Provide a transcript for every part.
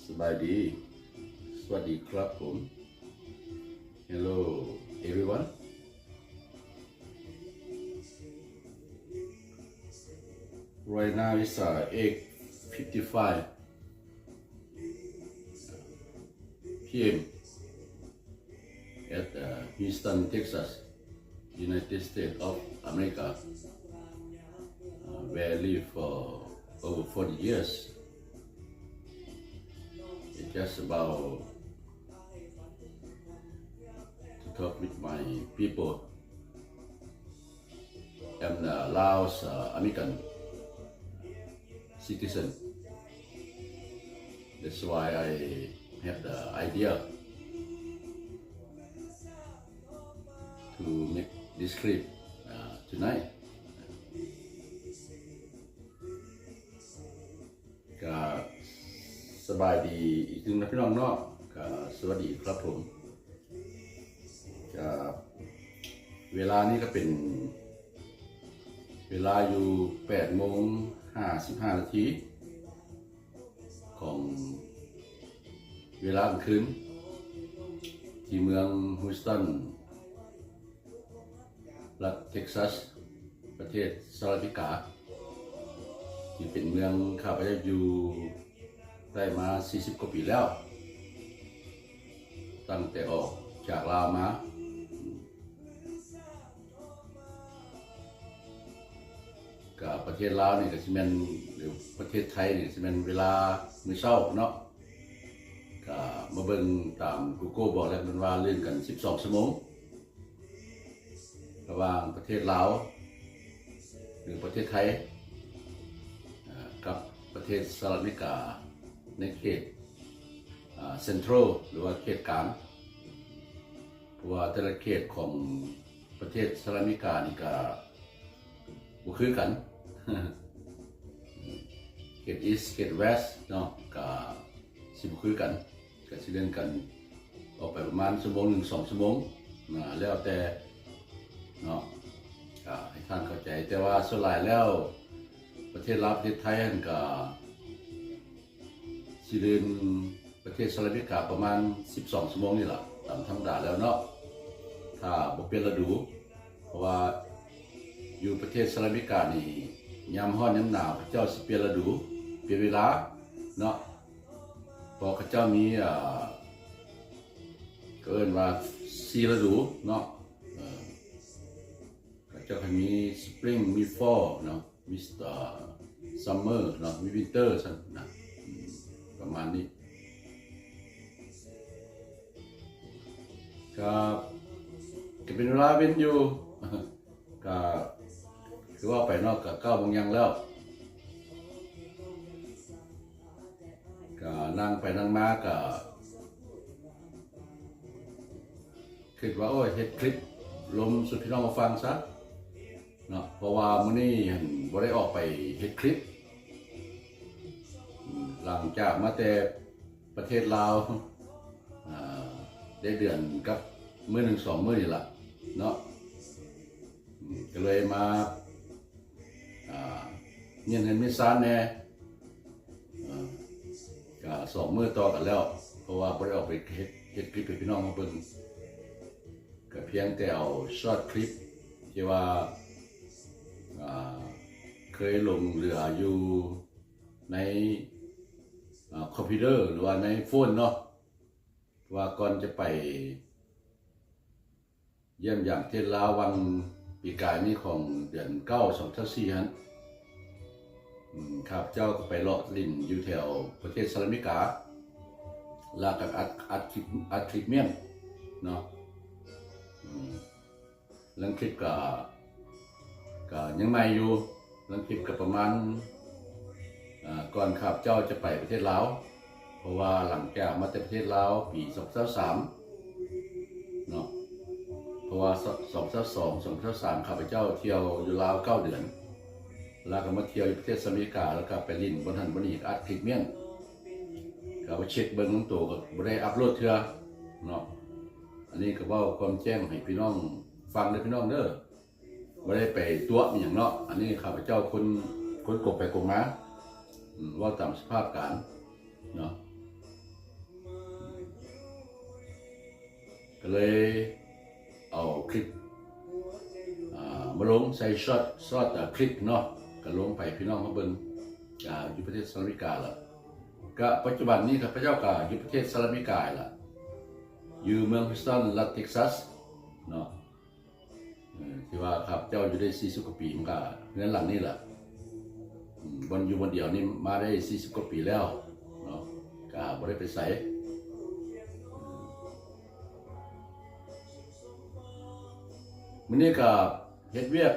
สบายดีสวัสดีครับผม Hello everyone right now it's 8:55 p.m. at Houston, Texas, United States of America, where I live for over 40 years. It's just about to talk with my people. I'm a Laos American citizen. That's why I have the idea to make this clip tonight. ก็สบายดีอีกนึงนะพี่น้องเนาะก็สวัสดีครับผมก็เวลานี้ก็เป็นเวลาอยู่8:55 นาทีของเวลากลางคืนที่เมืองฮิวสตันรัฐเท็กซัสประเทศสหรัฐอเมริกาที่เป็นเมืองข้าพเจ้าอยู่ได้มา40 กว่าปีแล้วตั้งแต่ออกจากลาวมากับประเทศลาวนี่ก็สิแม่นหรือประเทศไทยนี่สิแม่นเวลามื้อเช้าเนาะก็มาเบิ่งตาม Google บอกแล้วมันว่าเลื่อนกัน12 ชั่วโมงระหว่างประเทศลาวหรือประเทศไทยกับประเทศสหรัฐอเมริกาในเขตเซ็นทรัลหรือว่าเขตกลางเพราะว่าแต่ละเขตของประเทศสหรัฐอเมริกานี่ก็บ่คือกัน เขตอีสต์เขตเวสต์เนาะก็สิบ่คือกันก็สิเลื่อนกันออกไปประมาณ1 2 ชั่วโมงแล้วแต่เนาะก็ให้ท่านเข้าใจแต่ว่าส่วนหลายแล้วประเทศลาวประเทศไทยนั่นก็สิเดินประเทศสหรัฐอเมริกาประมาณ12 ชั่วโมงนี่ล่ะตามธรรมดาแล้วเนาะถ้าบ่เปลี่ยนฤดูเพราะว่าอยู่ประเทศสหรัฐอเมริกานี่ยามร้อนยามหนาวเขาเจ้าสิเปลี่ยนฤดูเปลี่ยนเวลาเนาะเพราะเขาเจ้ามีเอิ้นว่า4 ฤดูเนาะเขาเจ้าก็มี spring มี fall เนาะมี summer เนาะมี winter ซั่นนะประมาณนี้ก็เป็นเวลาเป็นอยู่ ก็คือว่าไปนอกกับ9 โมงยังแล้วก็นั่งไปนั่งมาก็คิดว่าโอ้ยเฮ็ดคลิปลมสุดพี่น้องมาฟังซะเนาะเพราะว่ามื้อนี้บ่ได้ออกไปเฮ็ดคลิปหลังจากมาแต่ประเทศลาวได้เดือนกับมื้อ1 2 มื้อนี่ล่ะเนาะก็เลยมาเงียนเห็นมิซานแน่ก็2 มื้อต่อกันแล้วเพราะว่าบ่ได้ออกไปเฮ็ดคลิปให้พี่น้องมาเบิ่งก็เพียงแต่เอาช็อตคลิปที่ว่าเคยลงเรืออยู่ในคอมพิวเตอร์หรือว่าในโฟนเนาะว่าก่อนจะไปเยี่ยมอย่างประเทศลาววันปีกายนี้ของเดือน9 2024ฮะครับเจ้าก็ไปเลาะลิ้นอยู่แถวประเทศสหรัฐอเมริกาแล้วก็อัดคลิปเมียนเนาะเรื่องคลิปก็ยังใหม่อยู่เรื่องคลิปก็ประมาณก่อนครับเจ้าจะไปประเทศลาวเพราะว่าหลังจากมาจากประเทศลาวปี2023เนาะเพราะว่า2022 2023ข้าพเจ้าเที่ยวอยู่ลาว9 เดือนแล้วก็มาเที่ยวประเทศอเมริกาแล้วก็ไปลิ้นบนหันบนอีกอัดคลิปเมียนก็ไปเช็คเบิ่งตัวก็บ่ได้อัปโหลดเทื่อเนาะอันนี้ก็เว้าความแจ้งให้พี่น้องฟังเด้อพี่น้องเด้อบ่ได้ไปตัวอีหยังเนาะอันนี้ข้าพเจ้าคนกบไปกบมาว่าตามสภาพการเนาะ เลยเอาคลิปมาลงใส่ช็อตคลิปเนาะก็ลงไปพี่น้องเขาเบิ่งอยู่ประเทศสหรัฐอเมริกาละก็ปัจจุบันนี้ข้าพเจ้าก็อยู่ประเทศสหรัฐอเมริกาละอยู่เมืองฮิวสตันรัฐเท็กซัสเนาะที่ว่าข้าพเจ้าอยู่ได้40 กว่าปีมันก็เงินหลังนี่แหละวันอยู่วันเดียวนี่มาได้40 กว่าปีแล้วเนาะก็บ่ได้ไปไสมื้อนี้ก็เฮ็ดเวียก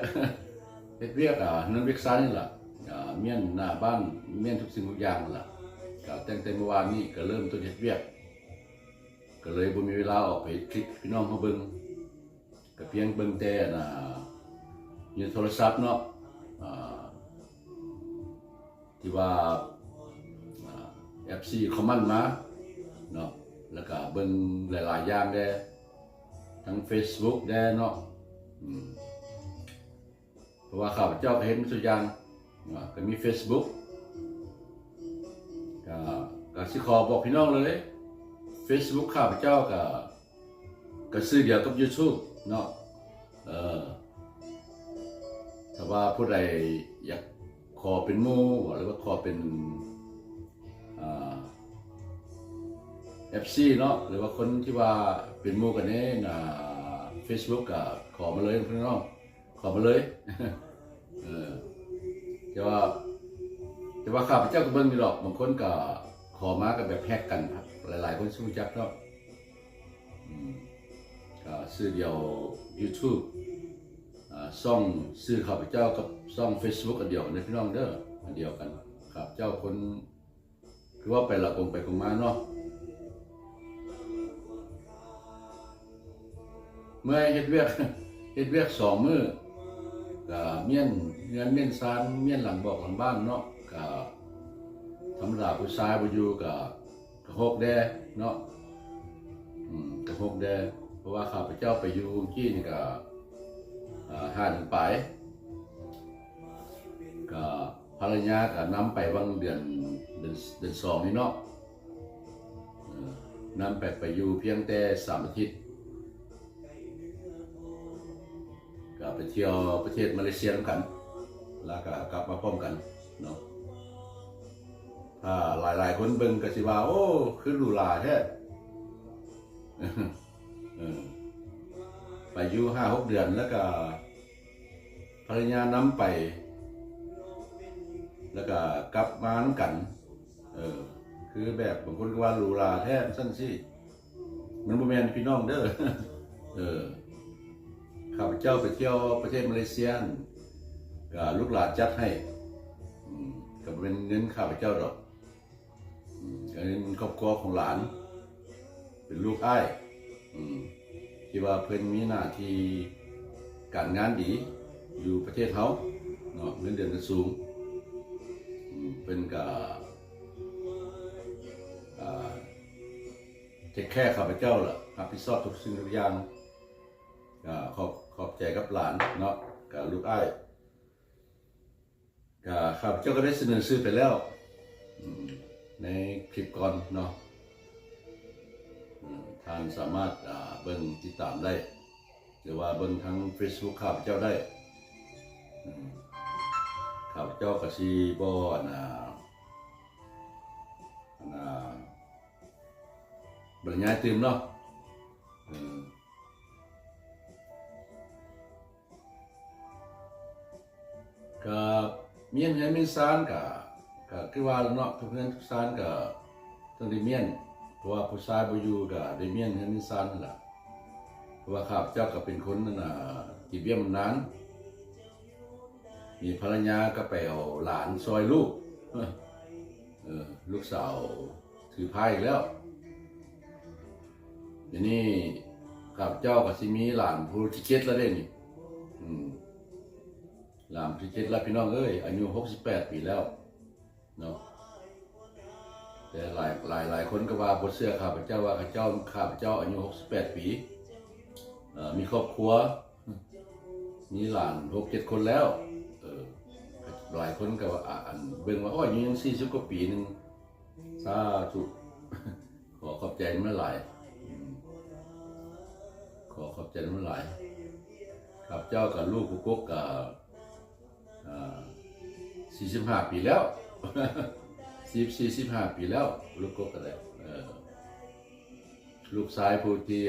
เฮ็ดเวียกนั่นเวียกซ่านี่ล่ะเมียนหน้าบ้านเมียนทุกสิ่งทุกอย่างล่ะก็ตั้งแต่เมื่อวานนี้ก็เริ่มต้นเฮ็ดเวียกก็เลยบ่มีเวลาออกไปคลิปพี่น้องเขาเบิ่งก็เพียงเบิ่งแต่อยู่โทรศัพท์เนาะที่ว่าFC คอมมานด์มาเนาะแล้วก็เบิ่งหลายๆอย่างได้ทั้ง Facebook ได้เนาะเพราะว่าข้าพเจ้าก็เห็นตัวอย่างก็มี Facebook ก็สิขอบอกพี่น้องเลย Facebook ข้าพเจ้าก็ซื้อเดียวกับ YouTube เนาะถ้าว่าผู้ใดอยากขอเป็นหมู่หรือว่าขอเป็นFC เนาะหรือว่าคนที่ว่าเป็นหมู่กันนี่Facebook ก็ขอมาเลยพี่น้องขอมาเลยแต่ว่าข้าพเจ้าก็เบิ่งนี่หรอกบางคนก็ขอมากันแบบแพ็กกันครับหลายๆคนสู้จักเนาะก็ซื้อเดียว YouTube ซ่องซื้อข้าพเจ้ากับซ่อง Facebook อันเดียวกันพี่น้องเด้ออันเดียวกันข้าพเจ้าคนคือว่าไปละองไปมาเนาะเมื่อเฮ็ดเวียก2 มื้อก็เมียนเงินเมียนซานเมียนหลังบอกหลังบ้านเนาะก็ธรรมดาผู้ชายบ่อยู่ก็หกแดเนาะก็หกแดเพราะว่าข้าพเจ้าไปอยู่กี้นี่ก็5 เดือนไปก็ภรรยาก็นำไปวังเดือน2นี่เนาะนำไปอยู่เพียงแต่3 อาทิตย์ก็ไปเที่ยวประเทศมาเลเซียกันแล้วก็กลับมาพร้อมกันเนาะถ้าหลายๆคนเบิ่งก็สิว่าโอ้คือหรูหราแท้ไปอยู่5-6 เดือนแล้วก็ภรรยานำไปแล้วก็กลับมานํกันคือแบบบางคนก็ว่าหรูหราแท้ซั่นสิมันบ่แม่นพี่น้องเด้อข้าพเจ้าไปเที่ยวประเทศมาเลเซียก็ลูกหลานจัดให้ก็เป็นเงินข้าพเจ้าดอกเงินครอบครัวของหลานเป็นลูกอ้ายที่ว่าเพิ่นมีหน้าที่การงานดีอยู่ประเทศเฮาเนาะเงินเดือนก็สูงเพิ่นก็เทคแคร์ข้าพเจ้าล่ะรับผิดชอบทุกสิ่งทุกอย่างขอบใจกับหลานเนาะกับลูกอ้ายข้าพเจ้าก็ได้เสนอชื่อไปแล้วในคลิปก่อนเนาะทางสามารถเบิ่งติดตามได้หรือว่าเบิ่งทั้ง Facebook ข้าพเจ้าได้ข้าพเจ้าก็สิบ่บรรยายตื่มเนาะก็เมียนเมียนซานก็คือว่าเนาะทุกเรื่องทุกซานก็ต้องได้เมียนเพราะว่าผู้ชายบ่อยู่ก็ได้เมียนเมียนซานนั่นล่ะเพราะว่าข้าพเจ้าก็เป็นคนนั่นที่เบี้ยมันนานมีภรรยาก็ไปเอาหลานซอยลูกลูกสาวถือพายอีกแล้วเดี๋ยวนี้ข้าพเจ้าก็สิมีหลานผู้ที่7แล้วเด้นี่หลานที่7แล้วพี่น้องเอ้ยอายุ68 ปีแล้วเนาะแต่หลายคนก็ว่าบ่เชื่อข้าพเจ้าว่าข้าพเจ้าอายุ68 ปีมีครอบครัวมีหลาน6-7 คนแล้วหลายคนก็ว่าเบิ่งว่าโอ้ยยัง40 กว่าปีนึงสาธุขอขอบใจมันหลาย ขอขอบใจทั้งหลายครับเจ้ากับลูกกุ๊กกับ45 ปีแล้ว45 ปีแล้วลูกกุ๊กก็ได้ลูกชายผู้ที่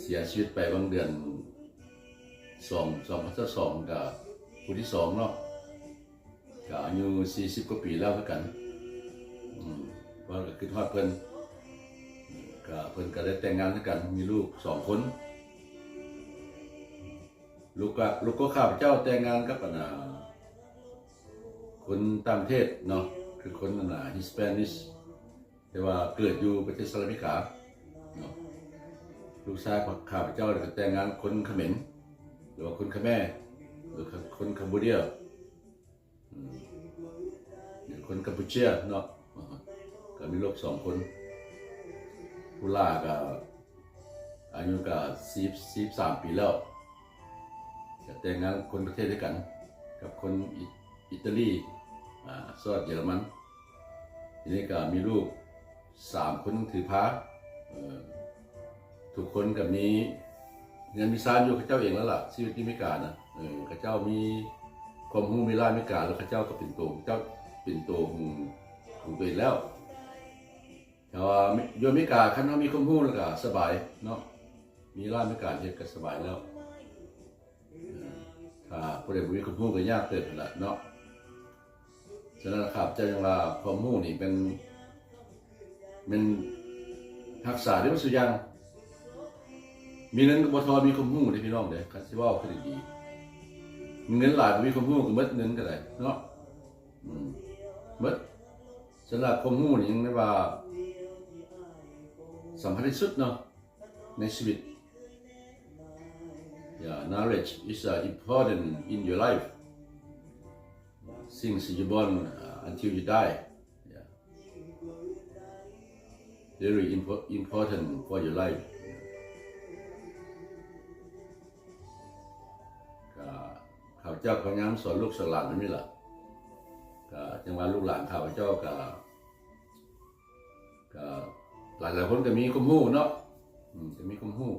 เสียชีวิตไปบางเดือน2022กับผู้ที่2เนาะก็อายุ40 กว่าปีแล้วเหมือนกันเพราะก็คือทอดเพิ่นก็ได้แต่งงานด้วยกันมีลูก2 คนลูกก็ข้าพเจ้าแต่งงานกับคนต่างประเทศเนาะคือคนฮิสแปนิชแต่ว่าเกิดอยู่ประเทศสหรัฐอเมริกาเนาะลูกชายของข้าพเจ้าก็แต่งงานคนเขมรหรือว่าคนเขมรหรือคนคัมพูเดียหรือคนกัมพูชีเนาะก็มีลูก2 คนผู้ล่าก็อายุก็43 ปีแล้วจะแต่งงานคนประเทศด้วยกันกับคนอิตาลีซอดเยอรมันทีนี้ก็มีลูก3 คนถือพระทุกคนกับมีเงินมีซานอยู่ข้าเจ้าเองแล้วล่ะชีวิตที่ไม่กานะข้าเจ้ามีความรู้มีลายไม่กาแล้วข้าเจ้าก็เป็นตัวเจ้าเป็นตัวของตัวเองแล้วแต่ว่าโยมไม่กาคันเขามีความรู้แล้วก็สบายเนาะมีลายไม่กาเฮ็ดก็สบายแล้วถ้าผู้ใดบ่มีความรู้ก็ยากเติบละเนาะฉะนั้นครับเจ้าจังว่าความรู้นี่เป็นทักษะที่มันสุดยังมีเงินก็บ่ทอมีความรู้เด้พี่น้องเด้คันสิเว้าคือดีมีเงินหลายบ่มีความรู้ก็หมดเงินก็ได้เนาะหมดสำหรับความรู้นี่ยังได้ว่าสำคัญที่สุดเนาะในชีวิตknowledge is important in your life since you born until you die very important for your life ข้าพเจ้าพยายามสอนลูกสอนหลานนี่แหละจังหวะลูกหลานข้าพเจ้าก็หลายคนก็มีความรู้เนาะจะมีความรู้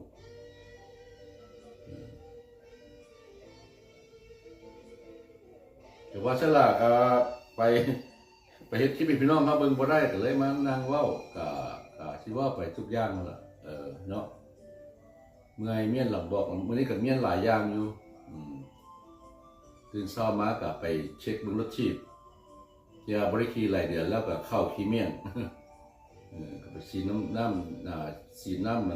แต่ว่าฉลาดก็ไปเฮ็ดคลิปให้พี่น้องเขาเบิ่งบ่ได้ก็เลยมานั่งเว้าก็สิเว้าไปทุกอย่างนั่นล่ะเนาะเมื่อยเมียนหลังบอกมื้อนี้ก็เมียนหลายอย่างอยู่ตื่นเช้ามาก็ไปเช็คเบิ่งรถชีพยาบริคีหลายเดือนแล้วก็เข้าขี้เมียนก็ไปฉีดน้ำฉีดน้ำ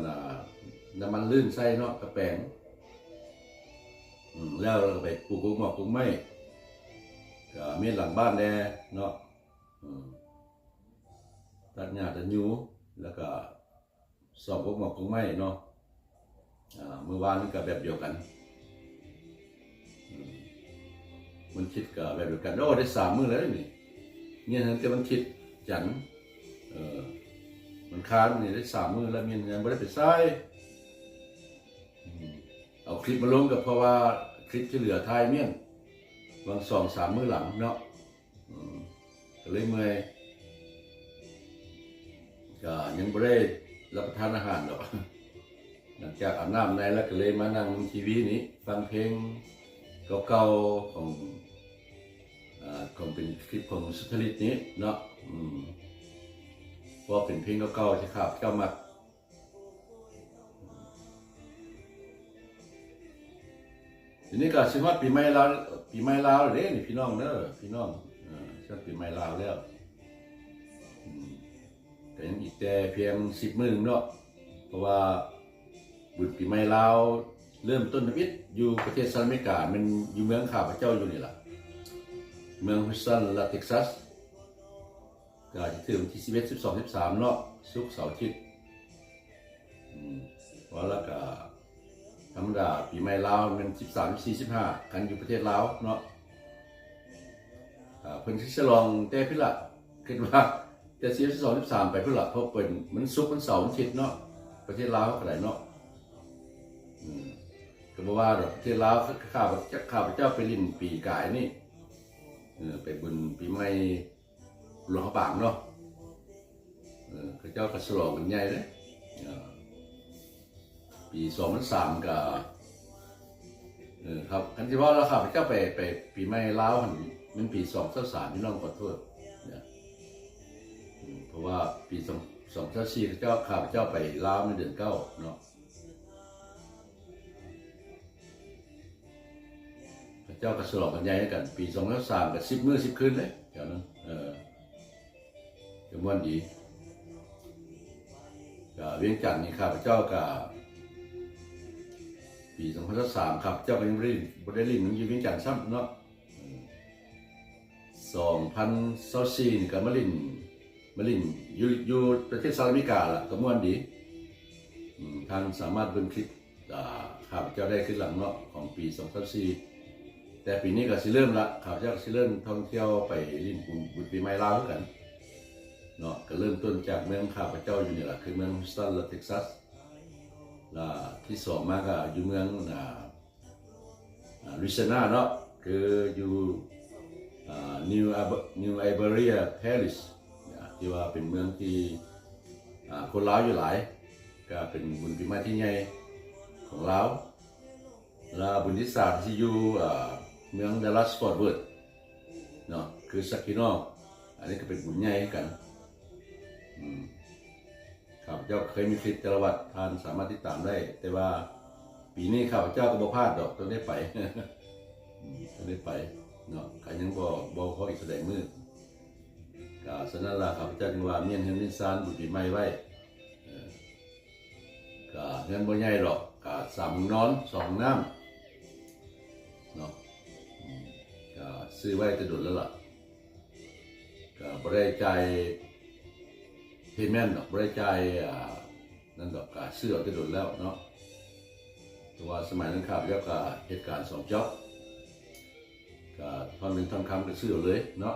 มันลื่นใส่เนาะกระแปงแล้วเราก็ไปปลูกหมอกปลูกไม้ก็เมียนหลังบ้านแน่เนาะตัดหญ้าตัดยูแล้วก็สอบพวกหมอกปลูกไม้เนาะเมื่อวานนี้ก็แบบเดียวกันมันคิดก็แบบเดียวกันโอ้ได้3 มื้อแล้วนี่เนี่ยทั้งแต่มันคิดจันมันค้านนี่ได้3 มื้อแล้วเมียนยังไม่ได้ไปใส่เอาคลิปมาลงกับเพราะว่าคลิปที่เหลือท้ายเมียนวาง2-3 มื้อหลังเนาะก็เลยเมื่อยก็ยังไม่ได้รับประทานอาหารหรอกหลังจากอาบน้ำในแล้วก็เลยมานั่งทีวีนี้ฟังเพลงเก่าๆของเป็นคลิปของสุทธิฤทธิ์นี้เนาะเพราะเป็นเพลงเก่าๆที่ข้าพเจ้ามักทีนี้ก็สิฮอดปีใหม่ลาวเด้นี่พี่น้องเด้อพี่น้องช่วงปีใหม่ลาวแล้วแต่ยังอีกแต่เพียง10 มื้อเนาะเพราะว่าบุญปีใหม่ลาวเริ่มต้นชีวิตอยู่ประเทศสหรัฐอเมริกามันอยู่เมืองข้าพเจ้าอยู่นี่ล่ะเมืองฮิวสตันรัฐเท็กซัสก็จะถึงที่11 12 13เนาะศุกร์เสาร์อาทิตย์ว่าแล้วก็ธรรมดาปีใหม่ลาวมัน13 14 15กันอยู่ประเทศลาวเนาะเพิ่นสิฉลองแต่พี่ละคิดว่าแต่11 12 13ไปพี่ละเพราะเพิ่นมันศุกร์มันเสาร์อาทิตย์เนาะประเทศลาวก็ได้เนาะก็บอกว่าประเทศลาวข้าพเจ้าไปลิ้นปีกายนี่ไปบุญปีใหม่หลวงพระบางเนาะข้าเจ้าก็ฉลองกันใหญ่เลย ปี2003ก็ครับคันที่ว่าแล้วข้าพเจ้าไปปีใหม่ลาวมันปี2023พี่น้องขอโทษเนี่ยเพราะว่าปี2024ข้าพเจ้าไปลาวในเดือน9เนาะพระเจ้าก็ฉลองกันใหญ่กันปี2023ก็10 มื้อ 10 คืนเลยเดี๋ยวนั้นก็ม่วนดีก็เวียงจันทน์นี่ข้าพเจ้าก็ปี2023ครับเจ้าก็ยังบ่ได้ลิ้นอยู่เวียงจันทน์ซ้ำเนาะ2024นี่ก็มาลิ้นอยู่ประเทศสหรัฐอเมริกาล่ะก็ม่วนดีทางสามารถเบิ่งคลิปข้าพเจ้าได้ขึ้นหลังเนาะของปี2024แต่ปีนี้ก็สิเริ่มละข้าพเจ้าก็สิเริ่มท่องเที่ยวไปลิ้นบุญปีใหม่ลาวคือกันเนาะก็เริ่มต้นจากเมืองข้าพเจ้าอยู่นี่ล่ะคือเมืองฮูสตันรัฐเท็กซัสที่สองมาก็อยู่เมืองลุยเซียนาเนาะคืออยู่นิวไอเบรียปารีสที่ว่าเป็นเมืองที่คนลาวอยู่หลายก็เป็นบุญปีใหม่ที่ใหญ่ของลาวและบุญที่สามที่อยู่เมืองดัลลัสฟอร์ตเวิร์ธเนาะคือซักกิโนอันนี้ก็เป็นบุญใหญ่กันข้าพเจ้าเคยมีคลิปแต่ละวัดท่านสามารถติดตามได้แต่ว่าปีนี้ข้าพเจ้าก็บ่พลาดดอกต้องได้ไป ต้องได้ไปเนาะก็ยังบ่ขออีกแสดงมือก็ฉะนั้นล่ะข้าพเจ้าจึงว่าเมียนเฮือนนิสานบุญปีใหม่ไว้ก็เงินบ่ใหญ่หรอกก็3 นอน 2 น้ำเนาะก็ซื้อไว้จะดุลแล้วล่ะก็บ่ได้จ่ายเพย์เมนต์ดอกบ่ได้จ่ายนั่นดอกก็ซื้อเอาจะดุลแล้วเนาะเพราะว่าสมัยนั้นข้าพเจ้าก็เหตุการณ์2 จ็อบก็ตอนนึงทำคำก็ซื้อเอาเลยเนาะ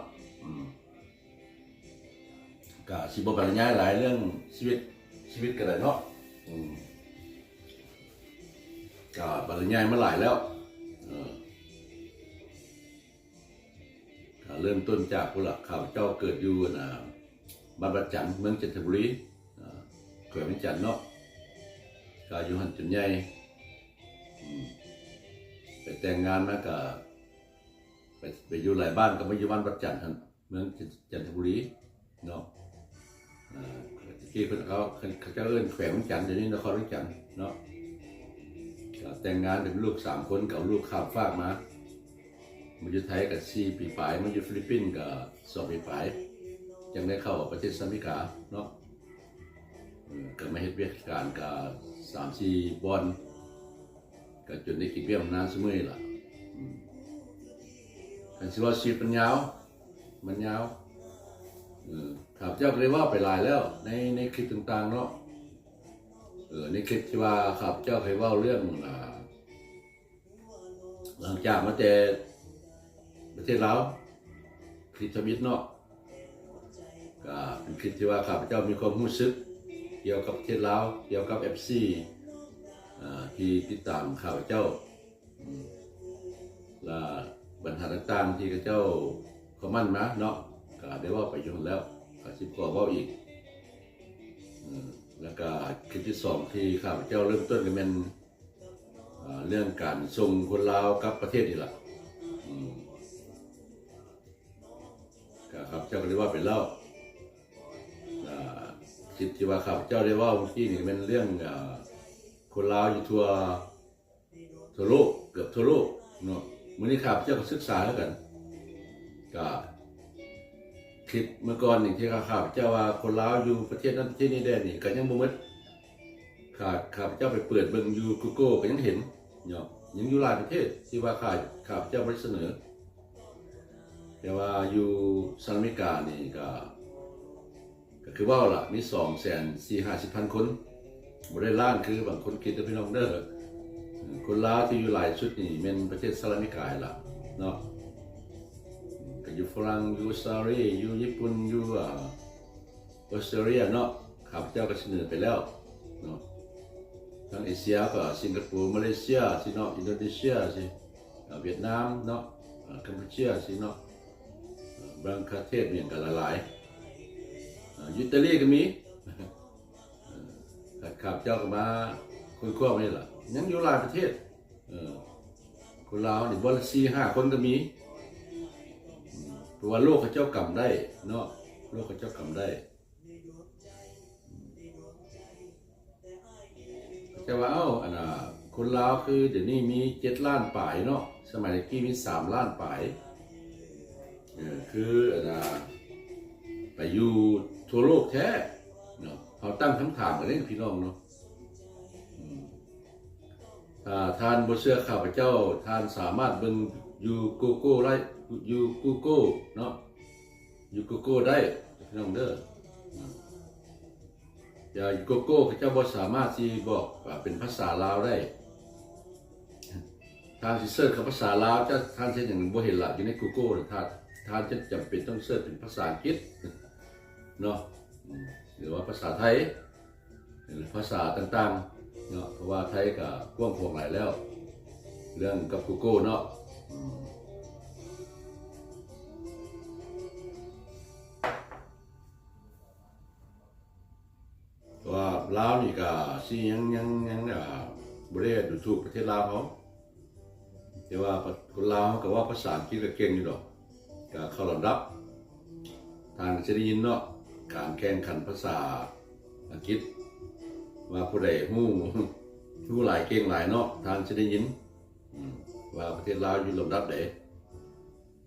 ก็สิบ่บรรยายหลายเรื่องชีวิตก็ได้เนาะก็บรรยายมาหลายแล้วเริ่มต้นจากผู้หลักข้าพเจ้าเกิดอยู่บ้านประจันเมืองจันทบุรีแขวงจันทน์เนาะก็อยู่หันจนใหญ่ไปแต่งงานมาก็ไปอยู่หลายบ้านก็มาอยู่บ้านประจันเมืองจันทบุรีเนาะที่เขาจะเอิ้นแขวงจันทน์เดี๋ยวนี้นครจันทน์เนาะแต่งงานเป็นลูก3 คนกับลูกข้ามฟากมาอยู่ไทยกับ4 ปีปลายมาอยู่ฟิลิปปินส์กับ2 ปีปลายยังได้เข้าประเทศสหรัฐอเมริกาเนาะก็มาเฮ็ดเวียกการกับ3-4 บอนก็จนได้กินเวียมนานสมัยล่ะกันสิว่าชีวิตมันยาวข้าพเจ้าก็เลยว่าไปหลายแล้วในคลิปต่างๆเนาะในคลิปที่ว่าข้าพเจ้าเคยเล่าเรื่องหลังจากมาแต่ประเทศลาวคลิปทวิตเนาะก็เป็นคลิปที่ว่าข้าพเจ้ามีความรู้สึกเกี่ยวกับประเทศลาวเกี่ยวกับ FC ที่ติดตามข้าพเจ้าและปัญหาต่างๆที่ข้าพเจ้าคอมเมนต์มาเนาะก็ได้ว่าไปอยู่แล้วก็สิขอเว้าอีกแล้วก็คลิปที่2ที่ข้าพเจ้าเริ่มต้นก็เป็นเรื่องการส่งคนลาวกลับประเทศนี่แหละข้าพเจ้าก็เรียกว่าเป็นเล่าคลิปที่ว่าข้าพเจ้าได้ว่าเมื่อกี้นี่เป็นเรื่องคนลาวอยู่ทั่วโลกเกือบทั่วโลกเนาะมื้อนี้ข้าพเจ้าก็ศึกษาแล้วกันก็คลิปเมื่อก่อนนี่ที่ข้าพเจ้าว่าคนลาวอยู่ประเทศนั้นประเทศนี้ได้นี่ก็ยังบ่หมดข้าพเจ้าไปเปิดเบิ่งอยู่ Google ก็ยังเห็นเนาะยังอยู่หลายประเทศที่ว่าข้าพเจ้าบ่ได้เสนอแต่ว่าอยู่สหรัฐอเมริกานี่ก็คือว่าล่ะมี240,000 คนบ่ได้ล้านคือบางคนคิดนะพี่น้องเด้อคนลาวที่อยู่หลายชุดนี่แม่นประเทศสหรัฐอเมริกาล่ะเนาะก็อยู่ฝรั่งอยู่ออสเตรเลียอยู่ญี่ปุ่นอยู่ออสเตรเลียเนาะข้าพเจ้าก็เสนอไปแล้วเนาะทางเอเชียก็สิงคโปร์มาเลเซียสิเนาะอินโดนีเซียสิเวียดนามเนาะกัมพูชาสิเนาะบางประเทศเนี่ยก็หลายอิตาลีก็มีข้าพเจ้าก็มาข คนกว้างนี่ล่ะยังอยู่หลายประเทศคนลาวนี่บ่ละ4-5 คนก็มีเพราะว่าโลกเขาเจ้ากำได้เนาะโลกเขาเจ้ากำได้แต่ว่าอันน่ะคนลาวคือเดี๋ยวนี้มี7 ล้านปลายเนาะสมัยกี้มี3 ล้านปลายคืออันน่ะไปอยู่ทั่วโลกแท้เนาะเขาตั้งคำถามกันเองพี่น้องเนาะถ้าท่านบ่เชื่อข้าพเจ้าท่านสามารถเบิ่งยูโกโก้ได้ยูกูโก้เนาะยูโกโก้ได้พี่น้องเด้ออย่ายูโกโก้เขาเจ้าบ่สามารถที่บอกเป็นภาษาลาวได้ทางสิเสิร์ชคำภาษาลาวจะท่านเช่นอย่างบ่เห็นละอยู่ใน Google ท่านจะจำเป็นต้องเสิร์ชเป็นภาษาอังกฤษเนาะหรือว่าภาษาไทยหรือภาษาต่างๆเนาะเพราะว่าไทยก็กว้างขวางหลายแล้วเรื่องกับ Google เนาะว่าลาวนี่ก็สิยังบ่ได้ดูถูกประเทศลาวเขาแต่ว่าคนลาวก็ว่าภาษาอังกฤษก็เก่งอยู่ดอกก็เข้าระดับทางจะได้ยินเนาะการแข่งขันภาษาอังกฤษว่าผู้ใดฮู้หลายเก่งหลายเนาะทางจะได้ยินว่าประเทศลาวอยู่ลำดับใด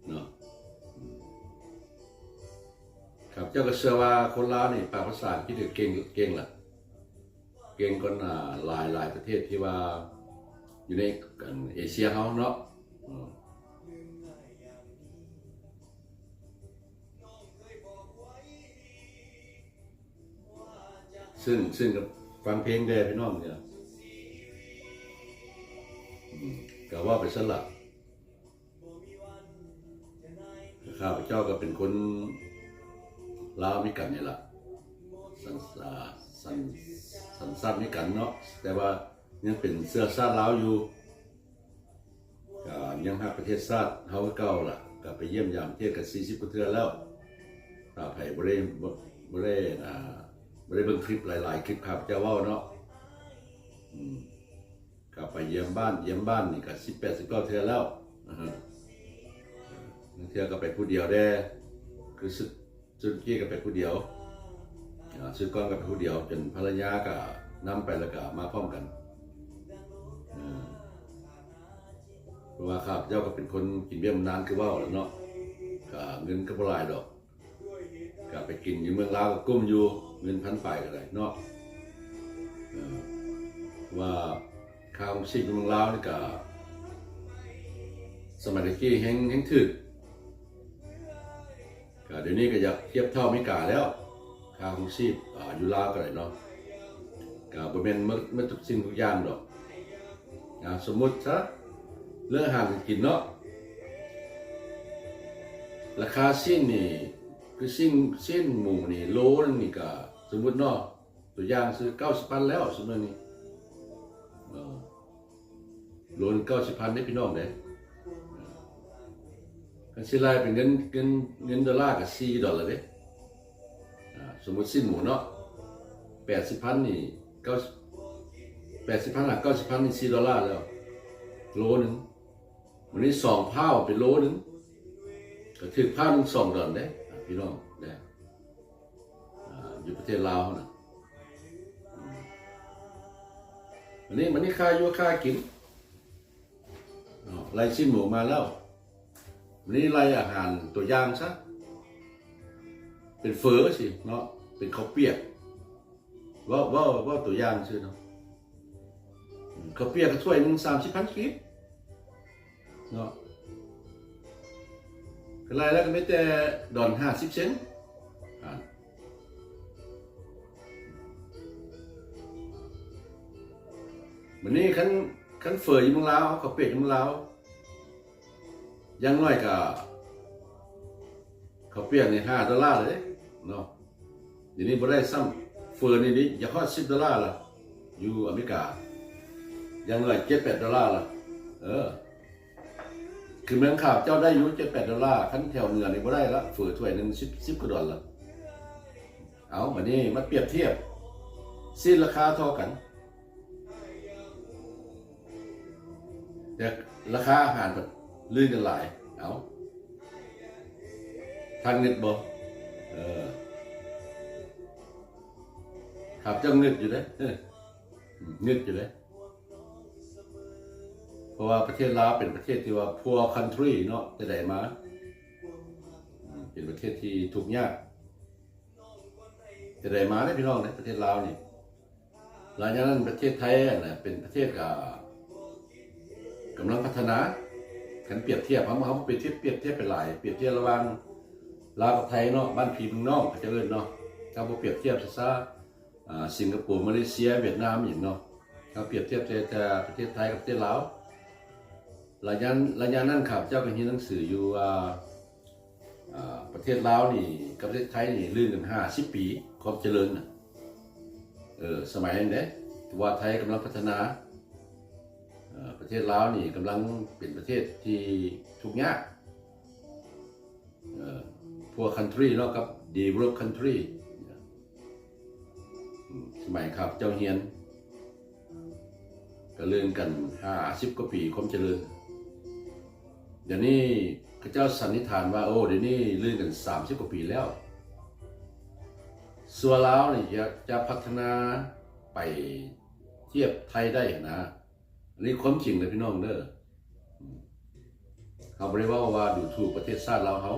เนาะครับเจ้าก็เชื่อว่าคนลาวนี่ภาษาอังกฤษเก่งล่ะเก่งกว่าหลายประเทศที่ว่าอยู่ในเอเชียเขาเนาะซึ่งกับฟังเพลงแด่พี่น้องเนี่ยก็ว่าไปซะละข้าพเจ้าก็เป็นคนลาวมีกันนี่แหละสันสัตว์มีกันเนาะแต่ว่ายังเป็นเสื้อชาติลาวอยู่ก็ยังหาประเทศชาติเฮาเก่าล่ะก็ไปเยี่ยมยามประเทศกัน40 กว่าเทื่อแล้วถ้าไผบ่ได้เบิ่งคลิปหลายๆคลิปครับเจ้าเว้าเนาะก็ไปเยี่ยมบ้านนี่ก็18-19 เทื่อแล้วบางเทื่อก็ไปผู้เดียวได้คือสุดกี้ก็ไปผู้เดียวสุดก้อนก็ไปผู้เดียวจนภรรยาก็นำไปแล้วก็มาพร้อมกันเพราะว่าข้าพเจ้าก็เป็นคนกินเบี้ยมันนานคือว่าแล้วเนาะก็เงินก็บ่หลายดอกก็ไปกินอยู่เมืองลาวก็กุ้มอยู่เงิน1,000 ปลายก็ได้เนาะว่าข้าวชิมเมืองลาวนี่ก็สมัยตะกี้แห้งถึกก็เดี๋ยวนี้ก็อยากเทียบเท่าอเมริกาแล้วข้าวชีพอยู่ลาวก็ได้เนาะก็บ่แม่นเมื่อทุกสิ่งทุกอย่างดอกสมมุติซะเรื่องอาหารกินเนาะราคาสิ้นนี่คือสิ้นหมูนี่โลนึงนี่ก็สมมุติเนาะตัวอย่างซื้อ90,000แล้วสมมุตินี่โลนึง90,000ได้พี่น้องเด้กันสิลายเป็นเงินดอลลาร์ก็$4เด้สมมุติสิ้นหมูเนาะ80,000นี่80,000 90,000นี่$4แล้วโลนึงวันนี้2 พาวเป็นโลนึงก็ถึงพาวนึง$2เด้พี่น้องเด้อยู่ประเทศลาวนะวันนี้ค่าอยู่ค่ากินไล่ชิ้นหมูมาแล้ววันนี้ไล่อาหารตัวอย่างซะเป็นเฟอสิเนาะเป็นข้าวเปียกว่าตัวอย่างซื่อเนาะข้าวเปียกก็ถ้วยนึง30,000 กีบเนาะก็ไล่แล้วก็ไม่แต่ดอน50 เซนต์วันนี้คันเฟออยู่เมืองลาวข้าวเปียกอยู่เมืองลาวยังน้อยก็ข้าวเปียกนี่$5เลยเนาะเดี๋ยวนี้บ่ได้ซ้ำเฟอนี่ดิอย่าฮอด$10ละอยู่อเมริกายังน้อย$7-8ละคือเมืองข่าวเจ้าได้อยู่$7-8คันแถวเหนือนี่บ่ได้ละเฟอถ้วยนึง10 กว่า$ละเอาบัดนี้มาเปรียบเทียบสิ้นราคาเท่ากัน แต่ราคาอาหารมันลื่นกันหลายเอาทางเงินบ่ครับเจ้าเงินอยู่เด้เงินอยู่เด้เพราะว่าประเทศลาวเป็นประเทศที่ว่า poor country เนาะแต่ใดมาเป็นประเทศที่ทุกข์ยากแต่ใดมาได้พี่น้องในประเทศลาวนี่หลังจากนั้นประเทศไทยน่ะเป็นประเทศกำลังพัฒนากันเปรียบเทียบเขาเปรียบเทียบเป็นหลายเปรียบเทียบระหว่างลาวกับไทยเนาะบ้านพี่เมืองนอกเขาจะเอิ้นเนาะถ้าบ่เปรียบเทียบซะสิงคโปร์มาเลเซียเวียดนามอย่างเนาะเขาเปรียบเทียบแต่ประเทศไทยกับประเทศลาวระยะนั้นครับเจ้าก็เห็นหนังสืออยู่ว่าประเทศลาวนี่กับประเทศไทยนี่ลื่นกัน50 ปีความเจริญน่ะสมัยนั้นเด้ว่าไทยกำลังพัฒนาประเทศลาวนี่กำลังเป็นประเทศที่ทุกข์ยากpoor country เนาะกับ developed country สมัยครับเจ้าเฮียนก็เลื่อนกัน50 กว่าปีความเจริญเดี๋ยวนี้พระเจ้าสันนิษฐานว่าโอ้เดี๋ยวนี้เลื่อนกัน30 กว่าปีแล้วส่วนลาวนี่จะพัฒนาไปเทียบไทยได้นะนี่ความจริงเลยพี่น้องเด้อเขาบ่ได้ว่าดูถูกประเทศชาติลาวเขา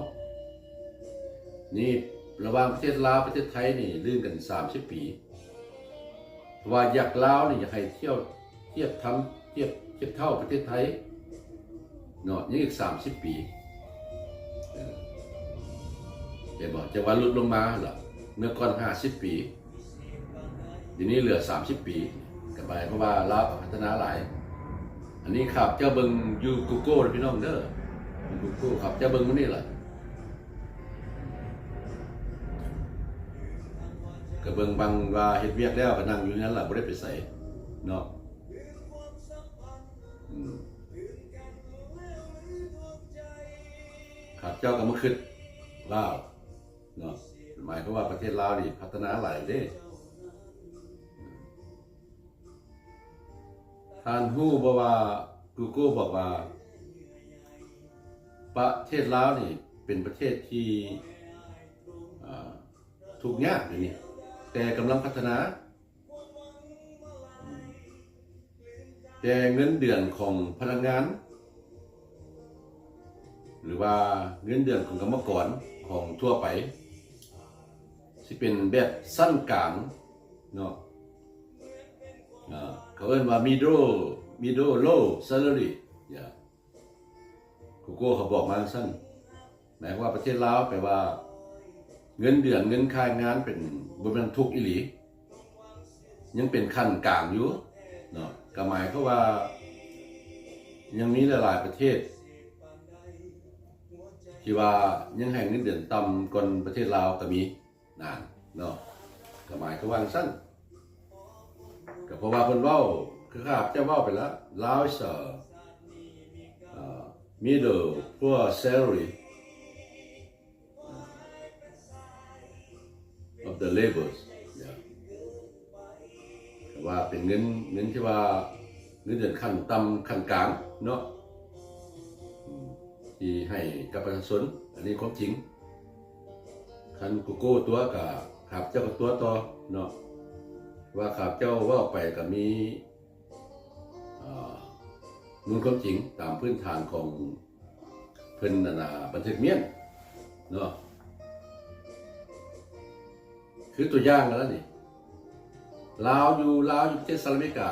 นี่ระหว่างประเทศลาวประเทศไทยนี่ลื่นกัน30 ปีว่าอยากลาวนี่อยากให้เทียบเท่าประเทศไทยเนาะนี่อีก30 ปีจะว่าลดลงมาเหรอเมื่อก่อน50 ปีทีนี้เหลือ30 ปีกันไปเพราะว่าลาวพัฒนาหลายอันนี้ครับเจ้าเบิ่งอยู่ Google พี่น้องเด้อ Google ครับเจ้าเบิ่งมันนี่ล่ะก็เบิ่งบางว่าเฮ็ดเวียกแล้วก็นั่งอยู่นั้นล่ะบ่ได้ไปไสเนาะครับเจ้าก็มาคิดลาวเนาะหมายความว่าประเทศลาวนี่พัฒนาหลายเด้ท่านฮู้บ่ว่า Google บอกว่าประเทศลาวนี่เป็นประเทศที่ทุกข์ยากอยู่นี่แต่กำลังพัฒนาแต่เงินเดือนของพนักงานหรือว่าเงินเดือนของกรรมกรของทั่วไปสิเป็นแบบสั้นกลางเนาะเขาเรียกว่า middle low salary Google เขาบอกมาสั้นหมายว่าประเทศลาวแปลว่าเงินเดือนเงินค่างานเป็นบ่แม่นทุกอีหลียังเป็นขั้นกลางอยู่เนาะก็หมายความว่ายังมีหลายๆประเทศที่ว่ายังให้เงินเดือนต่ำกว่าประเทศลาวก็มีนานเนาะก็หมายความว่าสั้นก็เพราะว่าเพิ่นเว้าคือครับจะเว้าไปแล้วลาว is middle poor salary of the labors ว่าเป็นเงินที่ว่าเงินเดือนขั้นต่ำขั้นกลางเนาะที่ให้กับประชาชนอันนี้ความจริงคันกูโก้ตัวกับขับเจ้ากับตัวต่อเนาะว่าขับเจ้าว่าไปก็มีมูลความจริงตามพื้นฐานของเพิ่นบันทึกเมียนเนาะคือตัวอย่างแล้วนี่ลาวอยู่ประเทศสหรัฐอเมริกา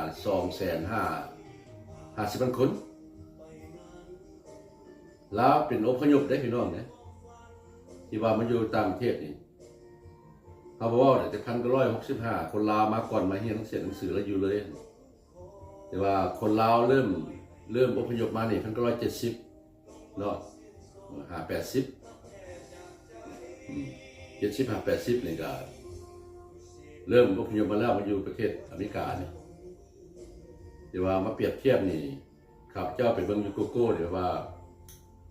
250,000 คนลาวเป็นอพยพได้พี่น้องเนี่ยที่ว่ามันอยู่ต่างประเทศนี่เขาบอกว่าแต่1965คนลาวมาก่อนมาเรียนหนังสือแล้วอยู่เลยแต่ว่าคนลาวเริ่มอพยพมานี่1970เนาะ580 70-80นี่ก็เริ่มอพยพมาแล้วมาอยู่ประเทศอเมริกานี่แต่ว่ามาเปรียบเทียบนี่ครับเจ้าไปเบิ่งอยู่ Google เดี๋ยวว่า